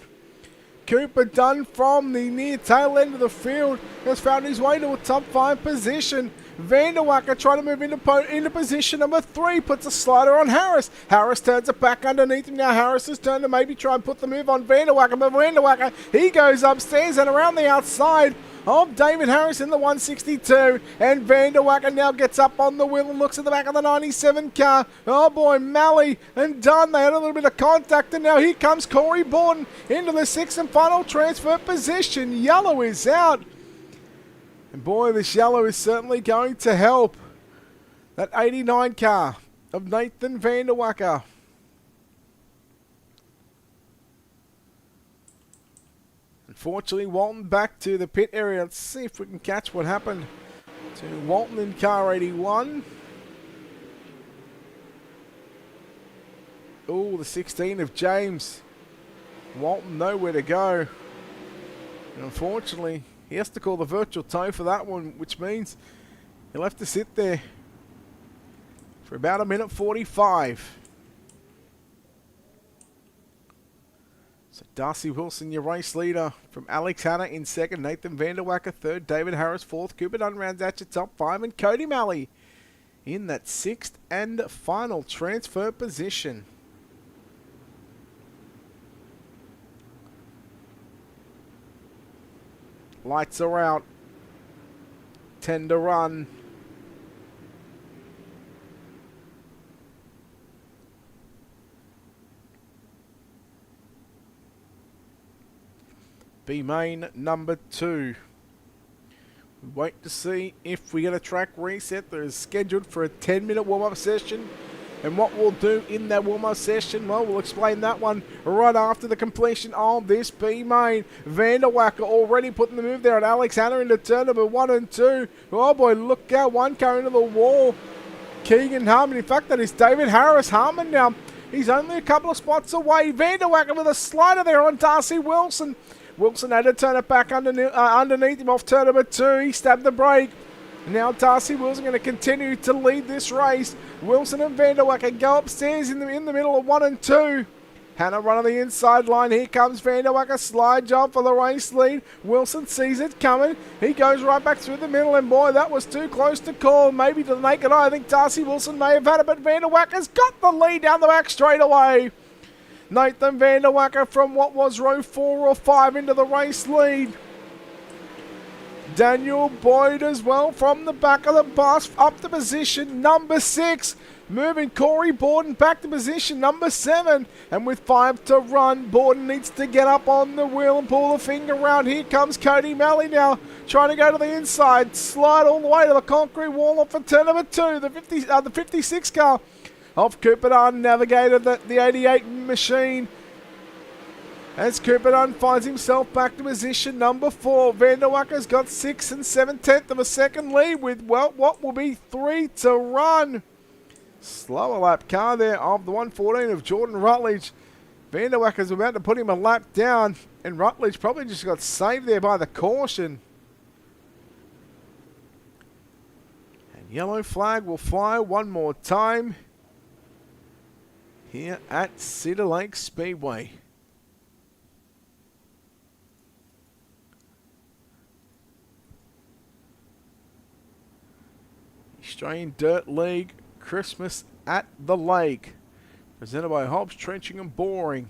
Cooper Dunn from the near tail end of the field has found his way to a top 5 position. Vanderwacker trying to move into position number 3, puts a slider on Harris. Harris turns it back underneath him. Now Harris has turned to maybe try and put the move on Vanderwacker, but Vanderwacker, he goes upstairs and around the outside of David Harris in the 162, and Vanderwacker now gets up on the wheel and looks at the back of the 97 car. Oh boy, Malley and Dunn, they had a little bit of contact, and now here comes Corey Borden into the 6th and final transfer position. Yellow is out. And boy, this yellow is certainly going to help that 89 car of Nathan Vanderwacker. Unfortunately, Walton back to the pit area. Let's see if we can catch what happened to Walton in car 81. Oh, the 16 of James. Walton nowhere to go. And unfortunately, he has to call the virtual tow for that one, which means he'll have to sit there for about a minute 45. So Darcy Wilson, your race leader, from Alex Hanna in 2nd, Nathan Vanderwacker 3rd, David Harris 4th, Cooper Dunn rounds out your top 5, and Cody Malley in that 6th and final transfer position. Lights are out. 10 to run. B main number 2. We wait to see if we get a track reset that is scheduled for a 10-minute warm-up session. And what we'll do in that warm-up session, well, we'll explain that one right after the completion of this B main. Vanderwacker already putting the move there on Alex Hanna into turn number 1 and 2. Oh boy, look out, one car into the wall. Keegan Harmon, in fact, that is David Harris. Harmon now, he's only a couple of spots away. Vanderwacker with a slider there on Darcy Wilson. Wilson had to turn it back underneath him off turn number 2. He stabbed the brake. Now Darcy Wilson going to continue to lead this race. Wilson and Vanderwacker go upstairs in the middle of 1 and 2. Hannah run on the inside line. Here comes Vanderwacker. Slide job for the race lead. Wilson sees it coming. He goes right back through the middle. And boy, that was too close to call. Maybe to the naked eye. I think Darcy Wilson may have had it. But Vanderwacker's got the lead down the back straight away. Nathan Vanderwacker from what was row 4 or 5 into the race lead. Daniel Boyd as well from the back of the bus up to position number 6. Moving Corey Borden back to position number 7. And with 5 to run, Borden needs to get up on the wheel and pull the finger round. Here comes Cody Malley now, trying to go to the inside. Slide all the way to the concrete wall off for turn number 2. The 56 car of Cooper Dunn navigated the 88 machine. As Cooper Dunn finds himself back to position number 4. Vanderwacker's got 6 7/10 of a second lead with, well, what will be 3 to run. Slower lap car there of the 114 of Jordan Rutledge. Vanderwacker's about to put him a lap down, and Rutledge probably just got saved there by the caution. And yellow flag will fly one more time here at Cedar Lake Speedway. Australian Dirt League Christmas at the Lake, presented by Hobbs, Trenching and Boring.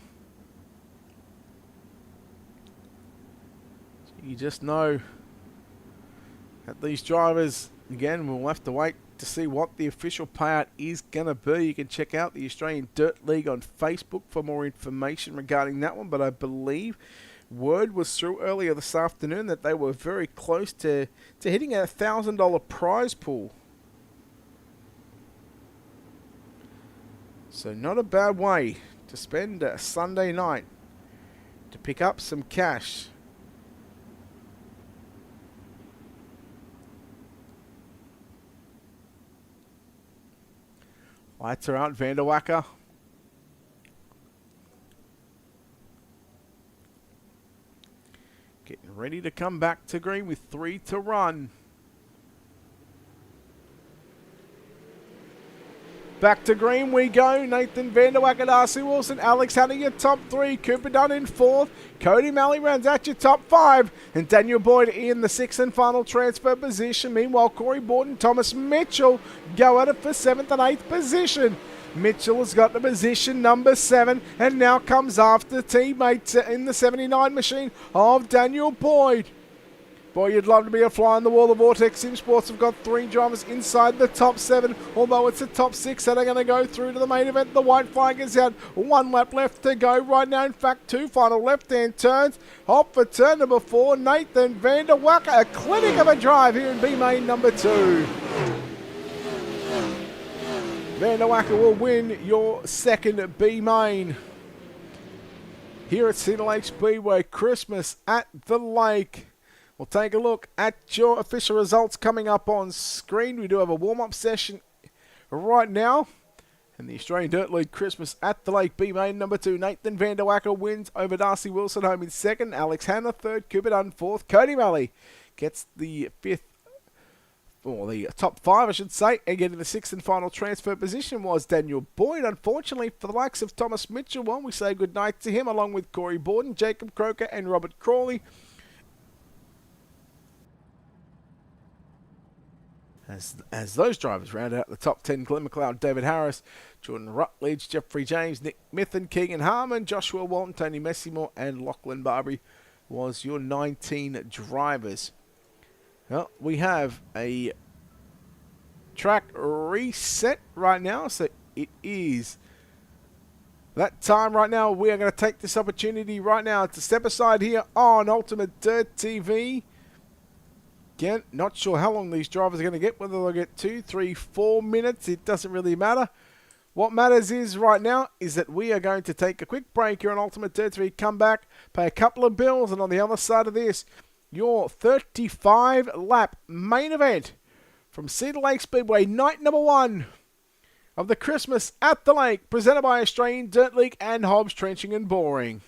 So you just know that these drivers, again, we'll have to wait to see what the official payout is going to be. You can check out the Australian Dirt League on Facebook for more information regarding that one, but I believe word was through earlier this afternoon that they were very close to hitting a $1,000 prize pool. So not a bad way to spend a Sunday night to pick up some cash. Lights are out, Vanderwacker. Getting ready to come back to green with 3 to run. Back to green we go. Nathan Vanderwacker, Darcy Wilson, Alex Hannah, your top 3. Cooper Dunn in 4th. Cody Malley rounds out your top 5. And Daniel Boyd in the 6th and final transfer position. Meanwhile, Corey Borden, Thomas Mitchell go at it for 7th and 8th position. Mitchell has got the position number 7 and now comes after teammates in the 79 machine of Daniel Boyd. Boy, you'd love to be a fly on the wall. The Vortex Sim Sports have got 3 drivers inside the top 7, although it's the top 6 that are going to go through to the main event. The white flag is out. 1 lap left to go right now. In fact, 2 final left-hand turns. Off for turn number 4, Nathan Vanderwacker. A clinic of a drive here in B-Main number 2. Vanderwacker will win your 2nd B-Main here at Cedar Lake Speedway. Christmas at the Lake. We'll take a look at your official results coming up on screen. We do have a warm-up session right now. And the Australian Dirt League Christmas at the Lake B-Main number 2. Nathan Vanderwacker wins over Darcy Wilson home in 2nd. Alex Hannah 3rd. Cooper Dunn 4th. Cody Malley gets the 5th, or the top 5 I should say. And getting the 6th and final transfer position was Daniel Boyd. Unfortunately for the likes of Thomas Mitchell, well, we say goodnight to him along with Corey Borden, Jacob Croker and Robert Crawley. As those drivers round out the top 10, Glenn McLeod, David Harris, Jordan Rutledge, Jeffrey James, Nick Mithen, Keegan Harmon, Joshua Walton, Tony Messimore, and Lachlan Barbary was your 19 drivers. Well, we have a track reset right now, so it is that time right now. We are going to take this opportunity right now to step aside here on Ultimate Dirt TV. Again, not sure how long these drivers are going to get, whether they'll get 2, 3, 4 minutes. It doesn't really matter. What matters is right now is that we are going to take a quick break here on Ultimate Dirt TV, come back, pay a couple of bills, and on the other side of this, your 35-lap main event from Cedar Lake Speedway, night number 1 of the Christmas at the Lake, presented by Australian Dirt League and Hobbs, Trenching and Boring.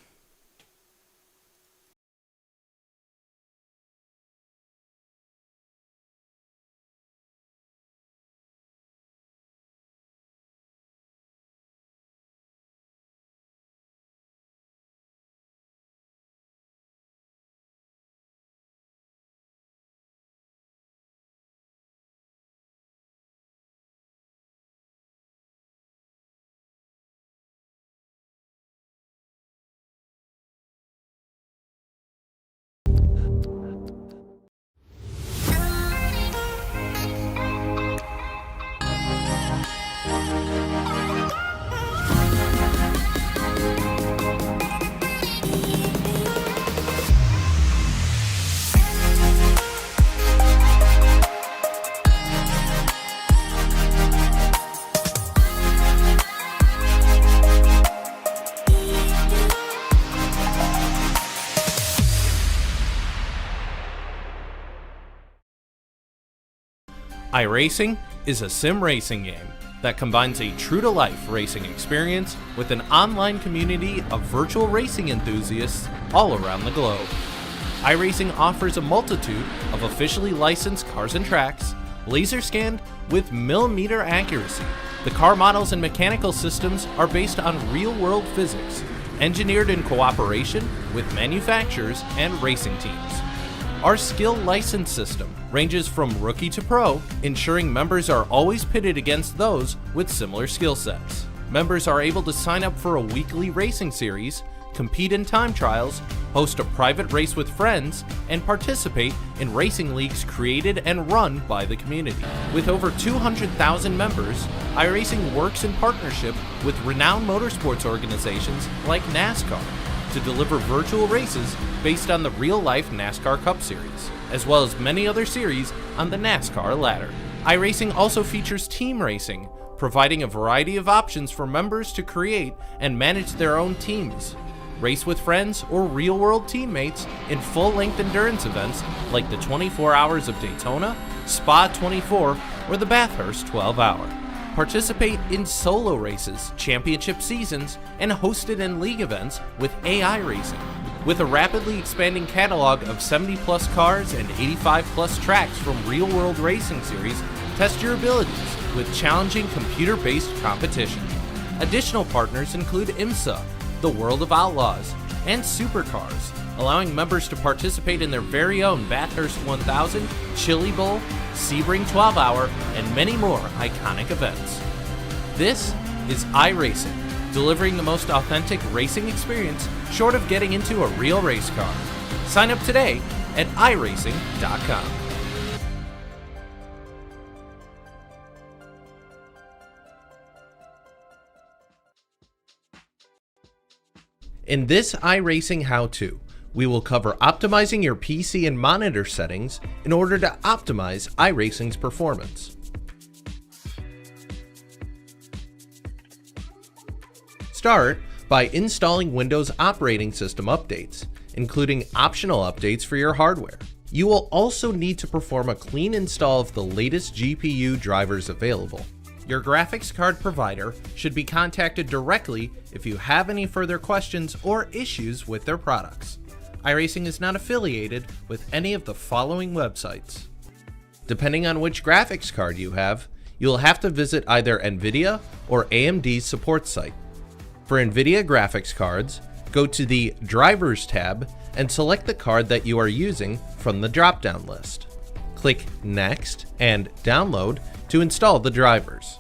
iRacing is a sim racing game that combines a true-to-life racing experience with an online community of virtual racing enthusiasts all around the globe. iRacing offers a multitude of officially licensed cars and tracks, laser scanned with millimeter accuracy. The car models and mechanical systems are based on real-world physics, engineered in cooperation with manufacturers and racing teams. Our skill license system ranges from rookie to pro, ensuring members are always pitted against those with similar skill sets. Members are able to sign up for a weekly racing series, compete in time trials, host a private race with friends, and participate in racing leagues created and run by the community. With over 200,000 members, iRacing works in partnership with renowned motorsports organizations like NASCAR to deliver virtual races based on the real-life NASCAR Cup Series, as well as many other series on the NASCAR ladder. iRacing also features team racing, providing a variety of options for members to create and manage their own teams, race with friends or real-world teammates in full-length endurance events like the 24 Hours of Daytona, Spa 24, or the Bathurst 12-Hour. Participate in solo races, championship seasons, and hosted and league events with AI Racing. With a rapidly expanding catalog of 70-plus cars and 85-plus tracks from real-world racing series, test your abilities with challenging computer-based competition. Additional partners include IMSA, the World of Outlaws, and Supercars, allowing members to participate in their very own Bathurst 1000, Chili Bowl, Sebring 12-Hour, and many more iconic events. This is iRacing, delivering the most authentic racing experience short of getting into a real race car. Sign up today at iRacing.com. In this iRacing how-to, we will cover optimizing your PC and monitor settings in order to optimize iRacing's performance. Start by installing Windows operating system updates, including optional updates for your hardware. You will also need to perform a clean install of the latest GPU drivers available. Your graphics card provider should be contacted directly if you have any further questions or issues with their products. iRacing is not affiliated with any of the following websites. Depending on which graphics card you have, you'll have to visit either NVIDIA or AMD's support site. For NVIDIA graphics cards, go to the Drivers tab and select the card that you are using from the drop-down list. Click Next and Download to install the drivers.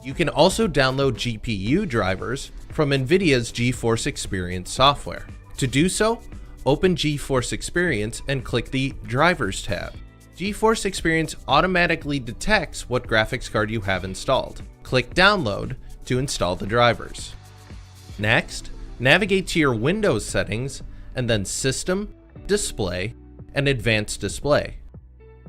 You can also download GPU drivers from NVIDIA's GeForce Experience software. To do so, open GeForce Experience and click the Drivers tab. GeForce Experience automatically detects what graphics card you have installed. Click Download to install the drivers. Next, navigate to your Windows settings and then System, Display, and Advanced Display.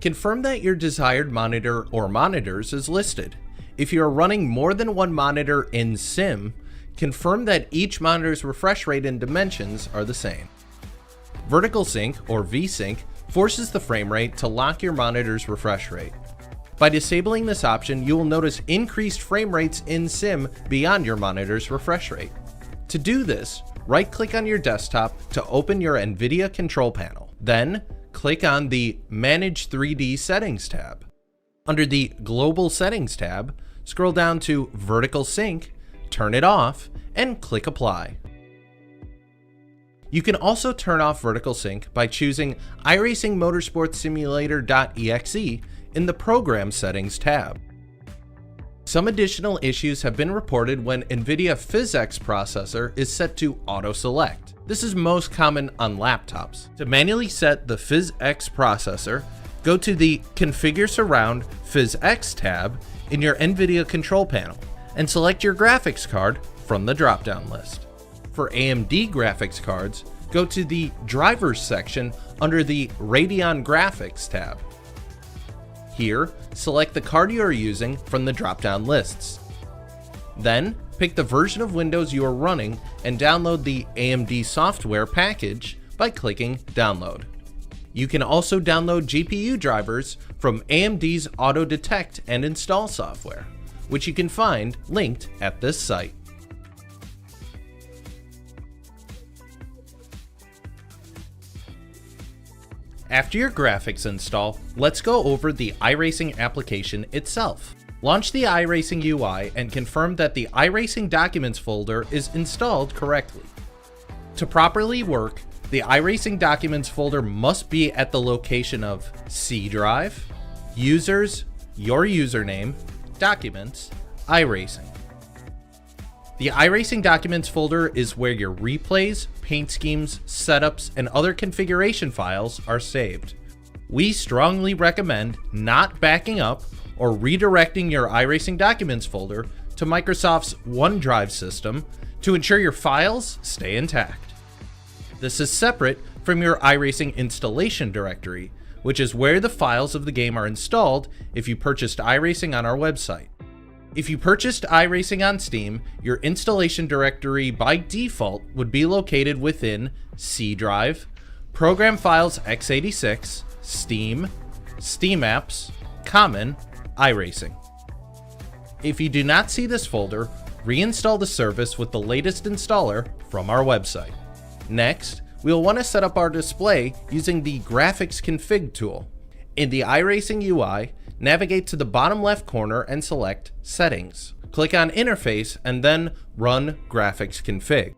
Confirm that your desired monitor or monitors is listed. If you are running more than one monitor in Sim, confirm that each monitor's refresh rate and dimensions are the same. Vertical Sync, or VSync, forces the frame rate to lock your monitor's refresh rate. By disabling this option, you will notice increased frame rates in Sim beyond your monitor's refresh rate. To do this, right-click on your desktop to open your NVIDIA control panel. Then, click on the Manage 3D Settings tab. Under the Global Settings tab, scroll down to Vertical Sync, turn it off, and click Apply. You can also turn off Vertical Sync by choosing iRacing Motorsport Simulator.exe in the Program Settings tab. Some additional issues have been reported when NVIDIA PhysX processor is set to auto-select. This is most common on laptops. To manually set the PhysX processor, go to the Configure Surround PhysX tab in your NVIDIA control panel and select your graphics card from the drop-down list. For AMD graphics cards, go to the Drivers section under the Radeon Graphics tab. Here, select the card you are using from the drop-down lists. Then, pick the version of Windows you are running and download the AMD software package by clicking Download. You can also download GPU drivers from AMD's Auto Detect and Install software, which you can find linked at this site. After your graphics install, let's go over the iRacing application itself. Launch the iRacing UI and confirm that the iRacing Documents folder is installed correctly. To properly work, the iRacing Documents folder must be at the location of C drive, Users, your username, Documents, iRacing. The iRacing Documents folder is where your replays, paint schemes, setups, and other configuration files are saved. We strongly recommend not backing up or redirecting your iRacing Documents folder to Microsoft's OneDrive system to ensure your files stay intact. This is separate from your iRacing installation directory, which is where the files of the game are installed if you purchased iRacing on our website. If you purchased iRacing on Steam, your installation directory by default would be located within C drive, Program Files x86, Steam, Steam Apps, Common, iRacing. If you do not see this folder, reinstall the service with the latest installer from our website. Next, we will want to set up our display using the Graphics Config tool. In the iRacing UI, navigate to the bottom left corner and select Settings. Click on Interface and then Run Graphics Config.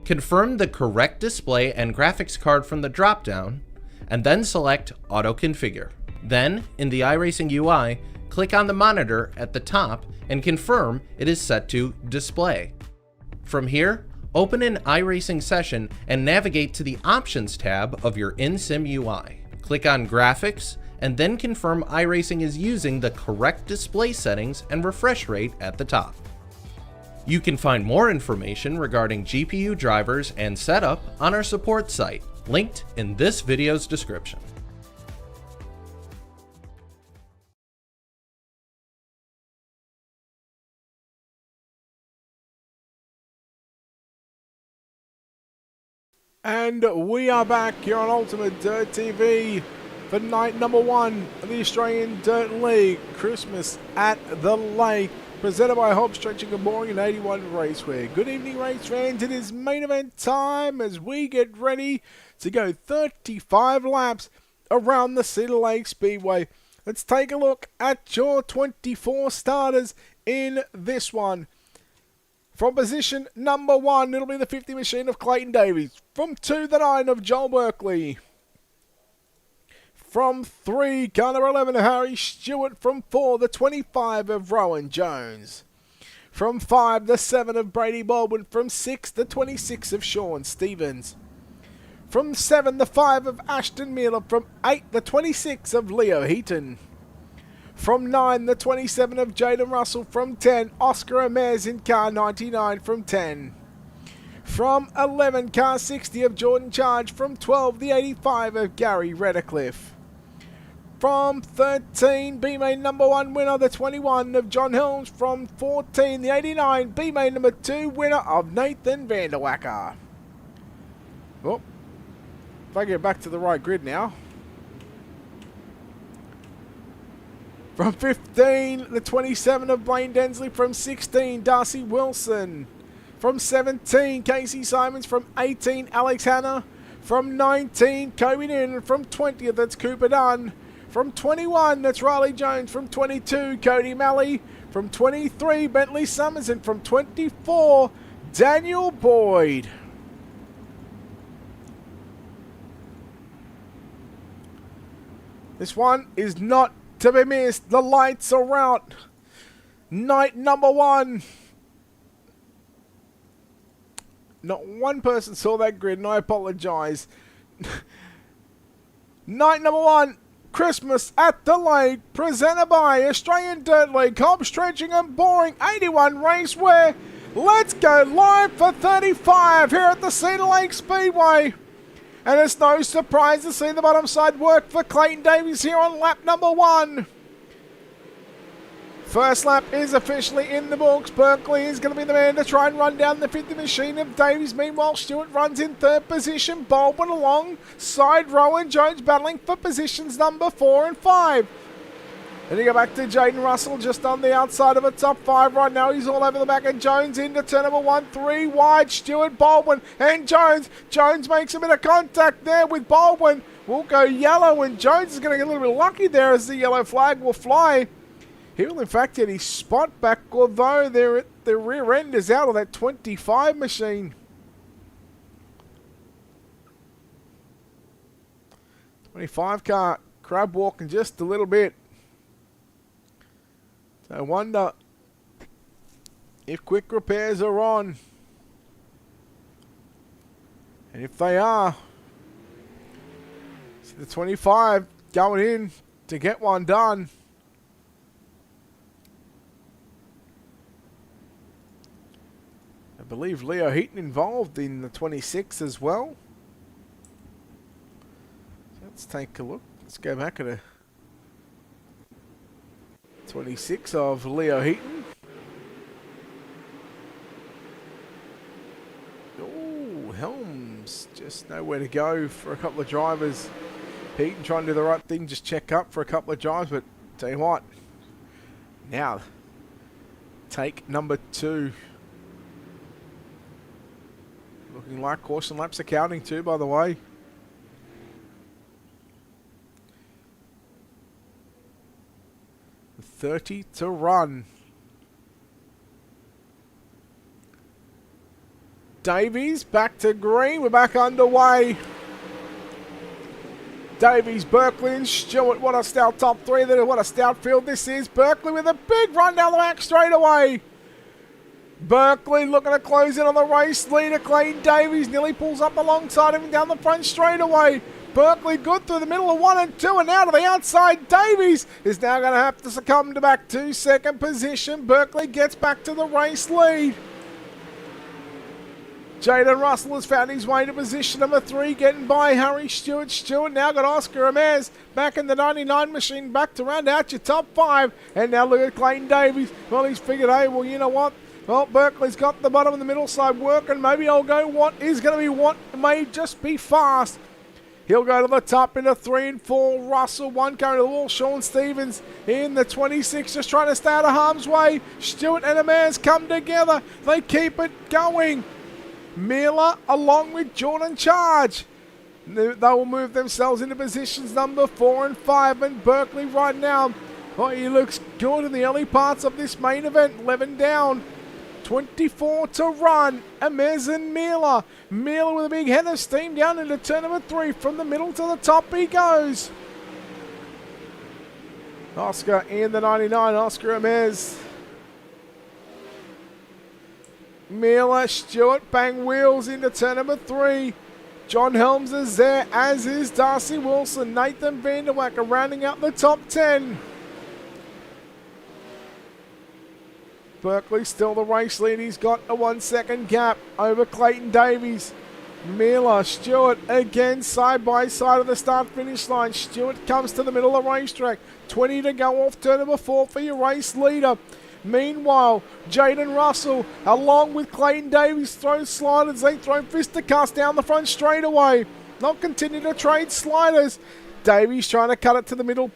Confirm the correct display and graphics card from the dropdown, and then select Auto Configure. Then, in the iRacing UI, click on the monitor at the top and confirm it is set to Display. From here, open an iRacing session and navigate to the Options tab of your in-sim UI. Click on Graphics, and then confirm iRacing is using the correct display settings and refresh rate at the top. You can find more information regarding GPU drivers and setup on our support site, linked in this video's description. And we are back here on Ultimate Dirt TV for night number 1 of the Australian Dirt League Christmas at the Lake, presented by Hobbs Stretching and Boring and 81 Racewear. Good evening, race fans. It is main event time as we get ready to go 35 laps around the Cedar Lake Speedway. Let's take a look at your 24 starters in this one. From position number 1, it'll be the 50 machine of Clayton Davies. From 2, the 9 of Joel Berkeley. From 3, car number 11 of Harry Stewart. From 4, the 25 of Rowan Jones. From 5, the 7 of Brady Baldwin. From 6, the 26 of Sean Stevens. From 7, the 5 of Ashton Miller. From 8, the 26 of Leo Heaton. From 9, the 27 of Jaden Russell. From 10, Oscar Amers in car 99 from 10. From 11, car 60 of Jordan Charge. From 12, the 85 of Gary Redcliffe. From 13, B-Main number 1 winner, the 21 of John Helms. From 14, the 89, B-Main number 2 winner of Nathan Vanderwacker. Oh, if I get back to the right grid now. From 15, the 27 of Blaine Densley. From 16, Darcy Wilson. From 17, Casey Simons. From 18, Alex Hanna. From 19, Kobe Noonan. From 20, that's Cooper Dunn. From 21, that's Riley Jones. From 22, Cody Malley. From 23, Bentley Summers. And from 24, Daniel Boyd. This one is not to be missed. The lights are out. Night number 1. Not one person saw that grid, and I apologise. Night number 1, Christmas at the Lake, presented by Australian Dirt League, Hobbs Stretching and Boring, 81 Racewear. Let's go live for 35 here at the Cedar Lake Speedway. And it's no surprise to see the bottom side work for Clayton Davies here on lap number 1. First lap is officially in the books. Berkeley is going to be the man to try and run down the 50 machine of Davies. Meanwhile, Stewart runs in third position. Baldwin alongside Rowan Jones battling for positions number 4 and 5. And you go back to Jaden Russell just on the outside of a top 5 right now. He's all over the back of Jones into turn number 1. 3 wide. Stewart, Baldwin and Jones. Jones makes a bit of contact there with Baldwin. Will go yellow, and Jones is going to get a little bit lucky there as the yellow flag will fly. He will, in fact, get his spot back, although the rear end is out of that 25 machine. 25 car crab walking just a little bit. So I wonder if quick repairs are on. And if they are, so the 25 going in to get one done. I believe Leo Heaton involved in the 26 as well. So let's take a look. Let's go back at a 26 of Leo Heaton. Oh, Helms. Just nowhere to go for a couple of drivers. Heaton trying to do the right thing, just check up for a couple of drives, but tell you what. Now, take number 2. Looking like caution laps are counting too, by the way. .30 to run. Davies back to green. We're back underway. Davies, Berkeley and Stewart. What a stout top 3 there. What a stout field this is. Berkeley with a big run down the back straight away. Berkeley looking to close in on the race leader. Clayton Davies nearly pulls up alongside him down the front straightaway. Berkeley good through the middle of 1 and 2 and out to the outside. Davies is now going to have to succumb to back to second position. Berkeley gets back to the race lead. Jaden Russell has found his way to position number 3, getting by Harry Stewart. Stewart now got Oscar Ramirez back in the 99 machine, back to round out your top 5. And now look at Clayton Davies. Well, he's figured, hey, well, you know what? Well, Berkeley's got the bottom and the middle side working. Maybe I'll go what is going to be what may just be fast. He'll go to the top into 3 and 4. Russell, 1 going to the wall. Sean Stevens in the 26, just trying to stay out of harm's way. Stewart and Amaz come together. They keep it going. Miller along with Jordan Charge. They will move themselves into positions number 4 and 5. And Berkeley right now, oh, he looks good in the early parts of this main event. 11 down. 24 to run. Amez and Miller. Miller with a big head of steam down into turn number 3. From the middle to the top he goes. Oscar in the 99. Oscar Amez. Miller, Stewart, bang wheels into turn number 3. John Helms is there, as is Darcy Wilson. Nathan Vanderwacker rounding out the top 10. Berkeley still the race lead. He's got a 1 second gap over Clayton Davies. Miller, Stewart again side by side of the start finish line. Stewart comes to the middle of the racetrack. 20 to go off turn number 4 for your race leader. Meanwhile, Jaden Russell along with Clayton Davies throw sliders. They throw fisticuffs down the front straightaway. They'll continue to trade sliders. Davies trying to cut it to the middle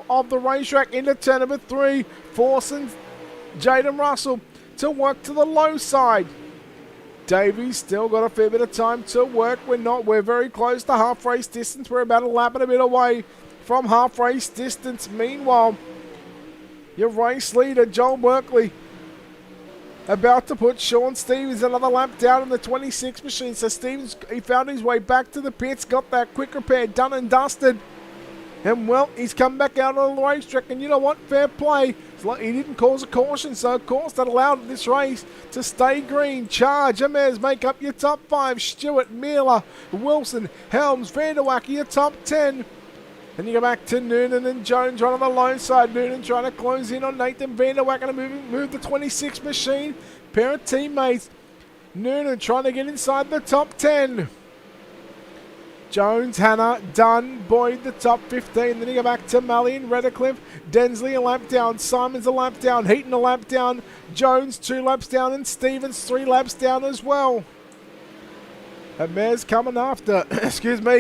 of the racetrack into turn number 3. Forcing Jaden Russell to work to the low side. Davies still got a fair bit of time to work. We're very close to half race distance. We're about a lap and a bit away from half race distance. Meanwhile, your race leader, Joel Berkeley, about to put Sean Stevens another lap down in the 26 machine. So Stevens, he found his way back to the pits, got that quick repair done and dusted. And well, he's come back out on the racetrack, and you know what? Fair play. It's like he didn't cause a caution, so of course that allowed this race to stay green. Charge, Amez make up your top 5. Stewart, Miller, Wilson, Helms, Vanderwacker, your top 10. And you go back to Noonan and Jones right on the low side. Noonan trying to close in on Nathan Vanderwacker to move the 26 machine. Pair of teammates. Noonan trying to get inside the top 10. Jones, Hannah, Dunn, Boyd, the top 15. Then you go back to Mallion, Redcliffe, Densley a lap down, Simons a lap down, Heaton a lap down, Jones 2 laps down, and Stevens 3 laps down as well. And Mares coming after,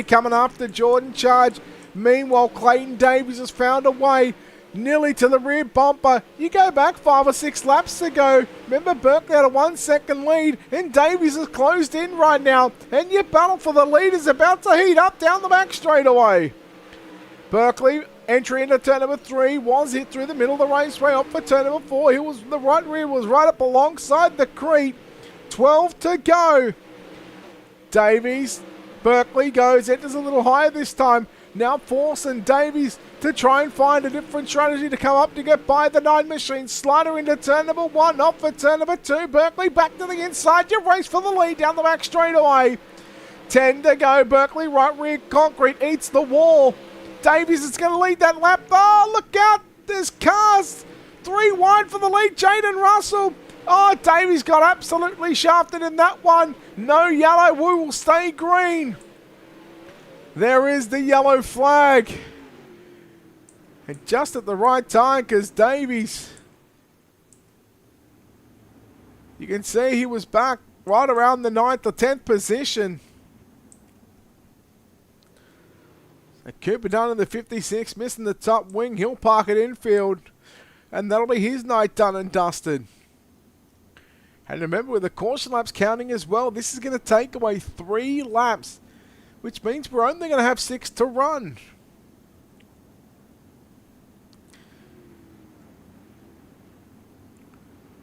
coming after Jordan Charge. Meanwhile, Clayton Davies has found a way nearly to the rear bumper. You go back 5 or 6 laps ago. Remember, Berkeley had a 1 second lead, and Davies has closed in right now. And your battle for the lead is about to heat up down the back straightaway. Berkeley entry into turn number 3 was hit through the middle of the raceway up for turn number 4. The right rear was right up alongside the Crete. 12 to go. Davies, Berkeley goes, enters a little higher this time. Now forcing Davies to try and find a different strategy to come up to get by the 9 machine. Slider into turn number 1, off for turn number 2. Berkeley back to the inside. You race for the lead down the back straightaway. 10 to go. Berkeley right rear concrete eats the wall. Davies is going to lead that lap. Oh, look out. There's cars. 3 wide for the lead. Jaden Russell. Oh, Davies got absolutely shafted in that one. No yellow. We will stay green. There is the yellow flag. And just at the right time, because Davies, you can see he was back right around the 9th or 10th position. So Cooper Dunn in the 56, missing the top wing. He'll park it infield. And that'll be his night done and dusted. And remember, with the caution laps counting as well, this is going to take away 3 laps, which means we're only going to have 6 to run.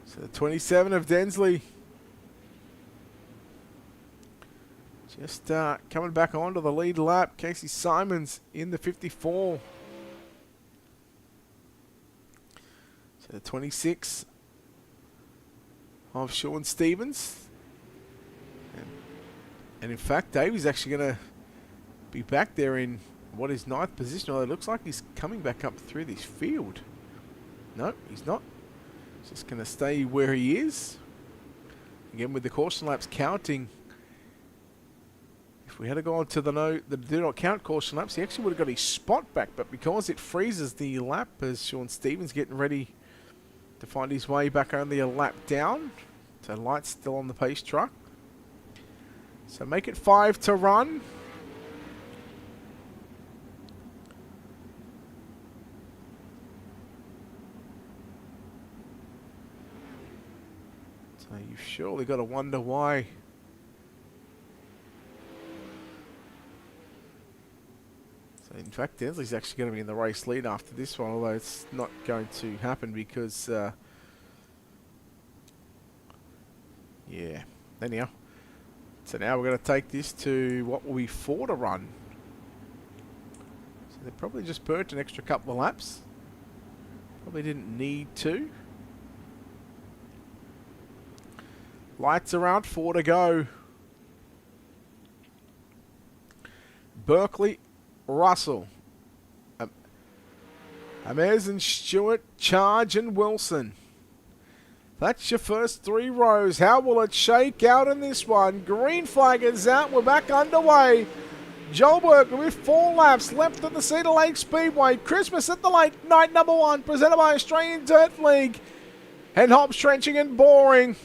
So the 27 of Densley just coming back onto the lead lap. Casey Simons in the 54. So the 26 of Sean Stevens. And in fact, Davey's actually going to be back there in what is 9th position. Although it looks like he's coming back up through this field. No, he's not. He's just going to stay where he is. Again, with the caution laps counting, if we had to go on to the do not count caution laps, he actually would have got his spot back. But because it freezes the lap as Sean Stevens getting ready to find his way back only a lap down. So Light's still on the pace truck. So make it 5 to run. So you've surely got to wonder why in fact, Densley's actually going to be in the race lead after this one, although it's not going to happen because, yeah, anyhow. So now we're going to take this to what will be 4 to run. So they probably just burnt an extra couple of laps. Probably didn't need to. Lights around, 4 to go. Berkeley, Russell, Amez and Stewart, Charge and Wilson. That's your first 3 rows. How will it shake out in this one? Green flag is out. We're back underway. Joel Berkeley with 4 laps left at the Cedar Lake Speedway. Christmas at the Lake, night number 1, presented by Australian Dirt League. And Hobbs trenching and boring.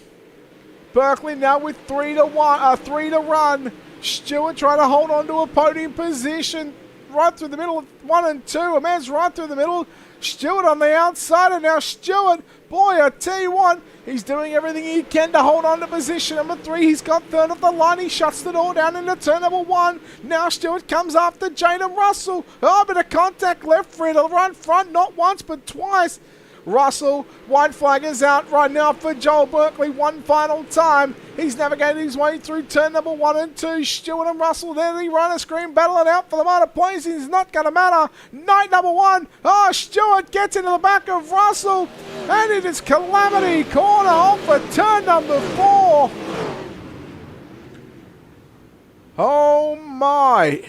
Berkeley now with 3 to run. Stewart trying to hold on to a podium position. Right through the middle of 1 and 2. A man's right through the middle. Stewart on the outside, and now Stewart, boy, I tell you what, he's doing everything he can to hold on to position number 3. He's got third of the line. He shuts the door down into turn number 1. Now Stewart comes after Jaden Russell. Oh, a bit of contact left for it. Run front, not once, but twice. Russell, white flag is out right now for Joel Berkeley. One final time. He's navigated his way through turn number 1 and 2. Stewart and Russell there. The runner screen battling out for the minor place. It's not going to matter. Night number 1. Oh, Stewart gets into the back of Russell. And it is calamity corner off for turn number 4. Oh my.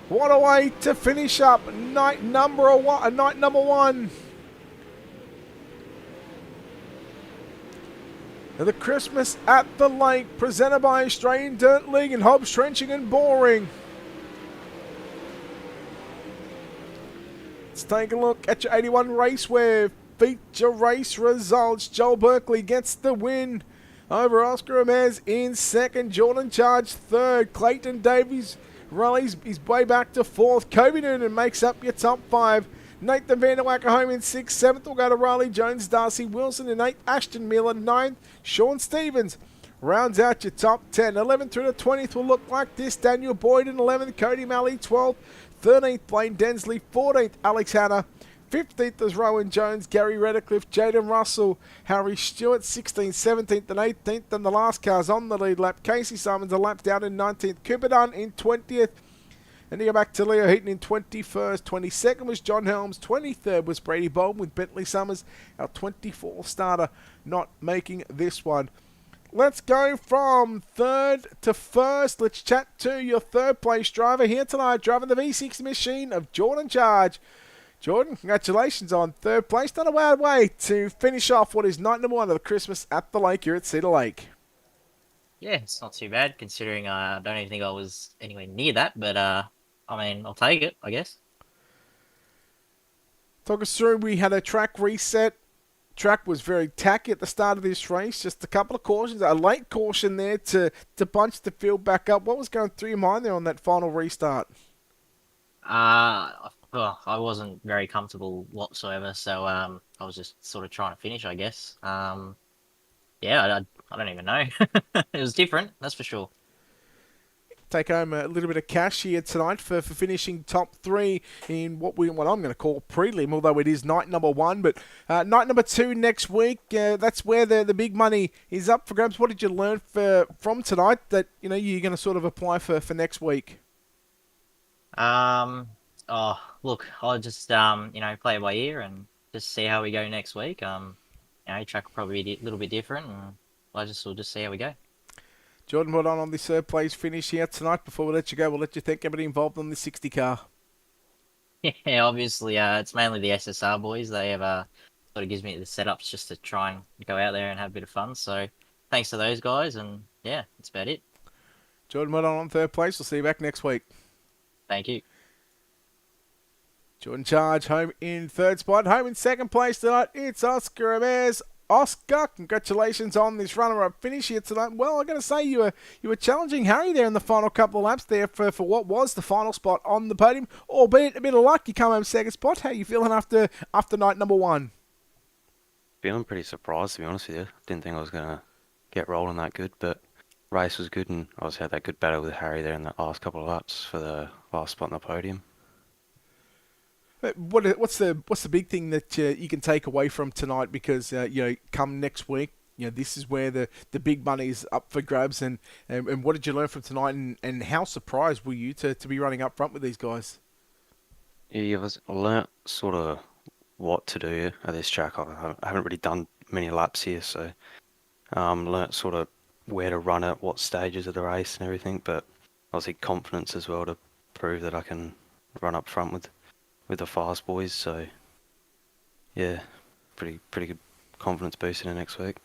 What a way to finish up night number 1. The Christmas at the Lake, presented by Australian Dirt League and Hobbs Trenching and Boring. Let's take a look at your 81 Raceware feature race results. Joel Berkeley gets the win over Oscar Amez in second. Jordan Charge third. Clayton Davies rallies his way back to fourth. Kobe Noonan makes up your top five. Nathan Vanderwacker home in 6th. 7th will go to Riley Jones, Darcy Wilson in 8th. Ashton Miller 9th. Sean Stevens rounds out your top 10. 11th through to 20th will look like this. Daniel Boyd in 11th. Cody Malley 12th. 13th Blaine Densley. 14th Alex Hanna. 15th is Rowan Jones, Gary Redcliffe, Jaden Russell, Harry Stewart, 16th, 17th and 18th. And the last car's on the lead lap. Casey Simons a lap down in 19th. Cooper Dunn in 20th. And you go back to Leo Heaton in 21st. 22nd was John Helms. 23rd was Brady Bolton with Bentley Summers. Our 24th starter not making this one. Let's go from third to first. Let's chat to your third place driver here tonight, driving the V6 machine of Jordan Charge. Jordan, congratulations on third place. Not a bad way to finish off what is night number one of the Christmas at the Lake here at Cedar Lake. Yeah, it's not too bad considering I don't even think I was anywhere near that, but I mean, I'll take it, I guess. Talk us through, we had a track reset. Track was very tacky at the start of this race. Just a couple of cautions, a late caution there to bunch the field back up. What was going through your mind there on that final restart? Well, I wasn't very comfortable whatsoever, so I was just sort of trying to finish, I guess. Yeah, I don't even know. It was different, that's for sure. Take home a little bit of cash here tonight for finishing top three in what I'm going to call prelim, although it is night number one. But night number two next week, that's where the big money is up for grabs. What did you learn from tonight that you're going to sort of apply for next week? Oh, look, I'll just play it by ear and just see how we go next week. Track will probably be a little bit different, and we'll just see how we go. Jordan, well done on this third place finish here tonight. Before we let you go, we'll let you thank everybody involved on the 60 car. Yeah, obviously, it's mainly the SSR boys. They have sort of gives me the setups just to try and go out there and have a bit of fun. So thanks to those guys, and yeah, that's about it. Jordan, well done on third place. We'll see you back next week. Thank you. Jordan Charge home in third spot. Home in second place tonight, it's Oscar Amez. Oscar, congratulations on this runner-up finish here tonight. Well, I got to say you were challenging Harry there in the final couple of laps there for what was the final spot on the podium. Albeit a bit of luck, you come home second spot. How are you feeling after night number one? Feeling pretty surprised, to be honest with you. Didn't think I was going to get rolling that good, but race was good, and I had that good battle with Harry there in the last couple of laps for the last spot on the podium. What's the big thing that you can take away from tonight? Because come next week, this is where the big money is up for grabs. And what did you learn from tonight? And how surprised were you to be running up front with these guys? Yeah, I learnt sort of what to do at this track. I haven't really done many laps here, so learnt sort of where to run at what stages of the race and everything. But obviously confidence as well to prove that I can run up front with the fast boys, so yeah, pretty good confidence boosting in next week.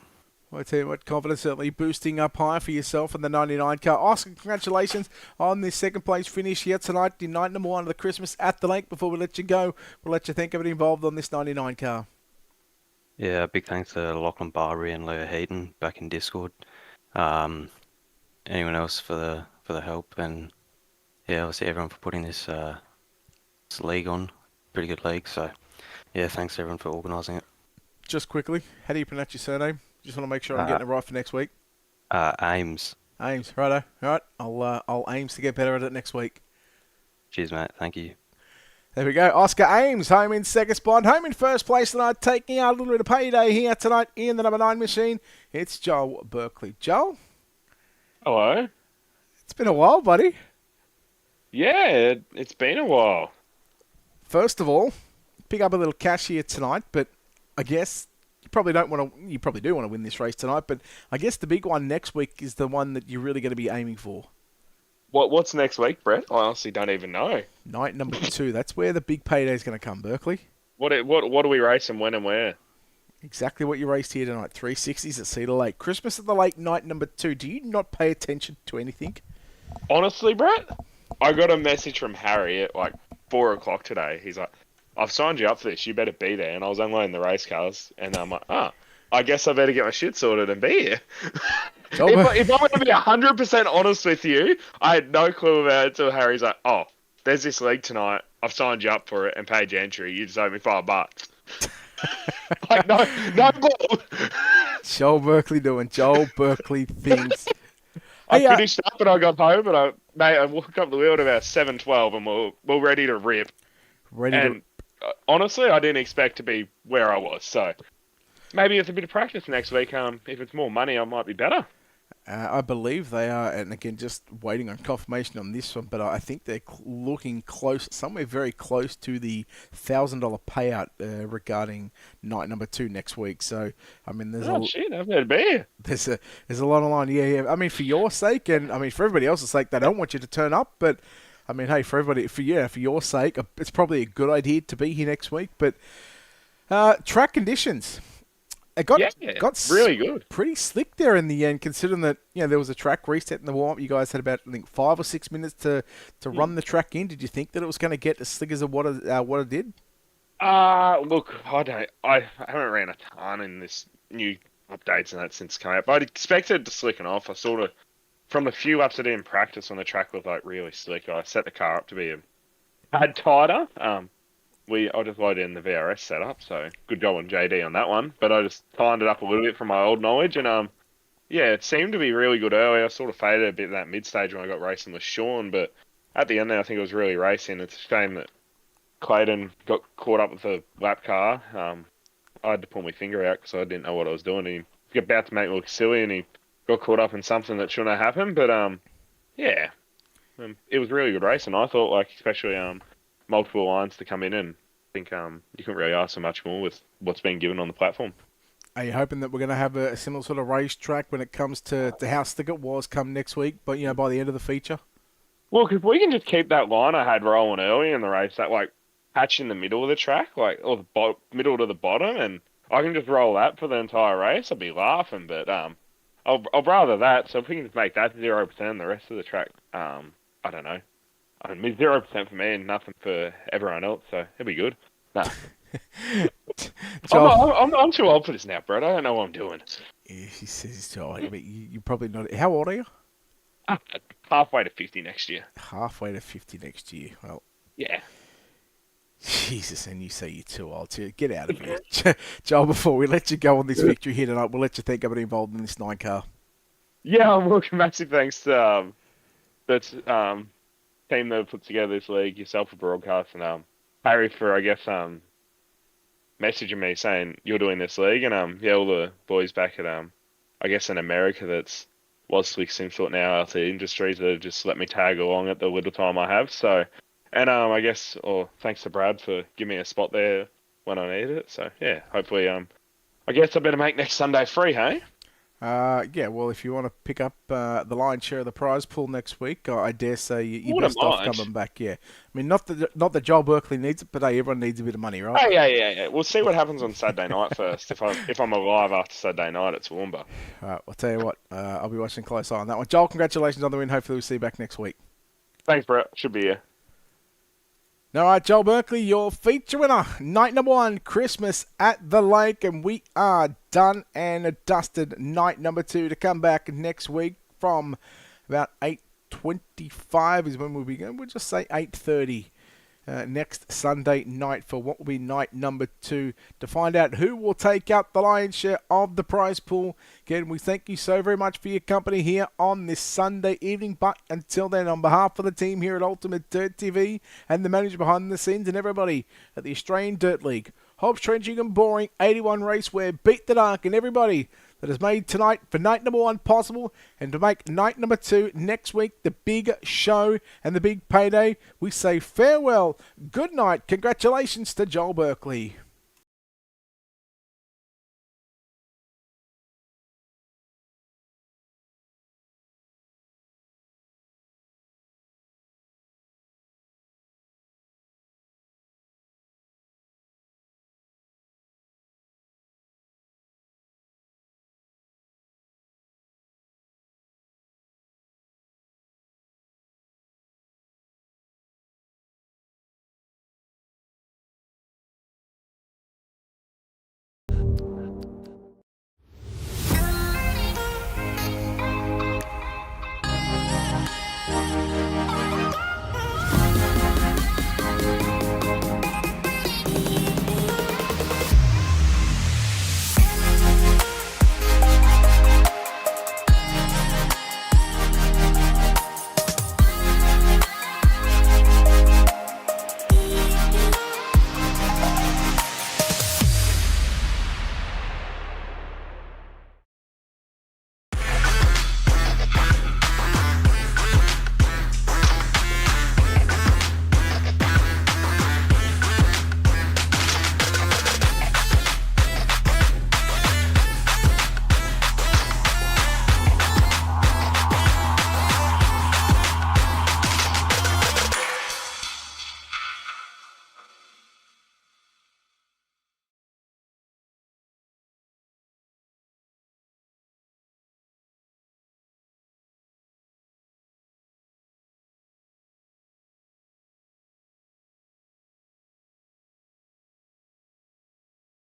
Well, I tell you what, confidence certainly boosting up high for yourself in the 99 car. Oscar, congratulations on this second place finish here tonight in night number one of the Christmas at the Lake. Before we let you go, we'll let you thank everybody involved on this 99 car. Yeah, big thanks to Lachlan Barbary and Leo Heaton back in Discord. Anyone else for the help, and yeah, obviously everyone for putting this league on. Pretty good league, so yeah, thanks everyone for organising it. Just quickly, how do you pronounce your surname? Just want to make sure I'm getting it right for next week. Ames. Ames, righto. All right, I'll Ames to get better at it next week. Cheers, mate. Thank you. There we go. Oscar Ames, home in second spot. Home in first place tonight, taking out a little bit of payday here tonight in the number 9 machine. It's Joel Berkeley. Joel? Hello. It's been a while, buddy. Yeah, it's been a while. First of all, pick up a little cash here tonight, but I guess you probably do want to win this race tonight, but I guess the big one next week is the one that you're really going to be aiming for. What's next week, Brett? I honestly don't even know. Night number 2. That's where the big payday is going to come, Berkeley. What are we racing, when and where? Exactly what you raced here tonight. 360s at Cedar Lake. Christmas at the Lake, night number 2. Do you not pay attention to anything? Honestly, Brett, I got a message from Harry at like 4 o'clock today. He's like, I've signed you up for this. You better be there. And I was unloading the race cars. And I'm like, I guess I better get my shit sorted and be here. If I'm going to be 100% honest with you, I had no clue about it until Harry's like, oh, there's this league tonight. I've signed you up for it and paid your entry. You just owe me $5. Like, no ball. Joel Berkeley doing Joel Berkeley things. I finished up and I got home and I woke up the wheel at about 7:12 and we're ready to rip. Honestly, I didn't expect to be where I was. So maybe with a bit of practice next week, if it's more money, I might be better. I believe they are, and again, just waiting on confirmation on this one, but I think they're looking close, somewhere very close to the $1,000 payout regarding night number 2 next week. So, I mean, there's there's a lot of line. Yeah. I mean, for your sake, and I mean, for everybody else's sake, they don't want you to turn up, but I mean, hey, for your sake, it's probably a good idea to be here next week. But track conditions. It got really good. Pretty slick there in the end, considering that there was a track reset in the warm-up. You guys had about, I think, 5 or 6 minutes to run the track in. Did you think that it was going to get as slick as what it did? Look, I haven't ran a ton in this new updates and that since coming out, but I expected it to slicken off. I sort of, from the few laps I did in practice when the track looked like really slick, I set the car up to be a tad tighter. I just loaded in the VRS setup, so good job on JD on that one. But I just tightened it up a little bit from my old knowledge, and it seemed to be really good early. I sort of faded a bit at that mid stage when I got racing with Sean, but at the end there, I think it was really racing. It's a shame that Clayton got caught up with the lap car. I had to pull my finger out because I didn't know what I was doing. He was about to make me look silly, and he got caught up in something that shouldn't have happened. But it was really good racing. I thought, like, especially multiple lines to come in, and I think you couldn't really ask for much more with what's been given on the platform. Are you hoping that we're going to have a similar sort of racetrack when it comes to how slick it was come next week, but by the end of the feature? Look, if we can just keep that line I had rolling early in the race, that like patch in the middle of the track, like or the middle to the bottom, and I can just roll that for the entire race, I'll be laughing. But I'll rather that. So if we can just make that 0%, the rest of the track, I don't know. I mean, 0% for me and nothing for everyone else, so it'll be good. Nah. I'm too old for this now, Brett. I don't know what I'm doing. Yeah, he says he's too old. I mean, you're probably not. How old are you? Halfway to 50 next year. Halfway to 50 next year. Well, yeah. Jesus, and you say you're too old to get out of here. Joel, before we let you go on this victory here tonight, we'll let you think about involved in this 9 car. Yeah, look, massive thanks to that team that put together this league, yourself for broadcast, and Harry for, I guess, messaging me saying you're doing this league, and all the boys back at I guess in America was Slick Simsort now out the industries that have just let me tag along at the little time I have. So, and I guess, thanks to Brad for giving me a spot there when I needed it. So yeah, hopefully I guess I better make next Sunday free, hey? Yeah, well, if you want to pick up the lion's share of the prize pool next week, I dare say you're best off coming back, yeah. I mean, not that Joel Berkeley needs it, but hey, everyone needs a bit of money, right? Oh, yeah. We'll see what happens on Saturday night first, if I'm alive after Saturday night at Toowoomba. All right, I'll tell you what, I'll be watching close eye on that one. Joel, congratulations on the win. Hopefully we'll see you back next week. Thanks, Brett. Should be here. All right, Joel Berkeley, your feature winner. Night number 1, Christmas at the Lake, and we are done and dusted. Night number 2 to come back next week from about 8:25 is when we'll be going. We'll just say 8:30 next Sunday night for what will be night number 2 to find out who will take out the lion's share of the prize pool. Again, we thank you so very much for your company here on this Sunday evening. But until then, on behalf of the team here at Ultimate Dirt TV and the manager behind the scenes and everybody at the Australian Dirt League, Hobbs, Trenching and Boring, 81 Raceware, Beat the Dark, and everybody that has made tonight for night number 1 possible, and to make night number 2 next week the big show and the big payday, we say farewell, good night, congratulations to Joel Berkeley.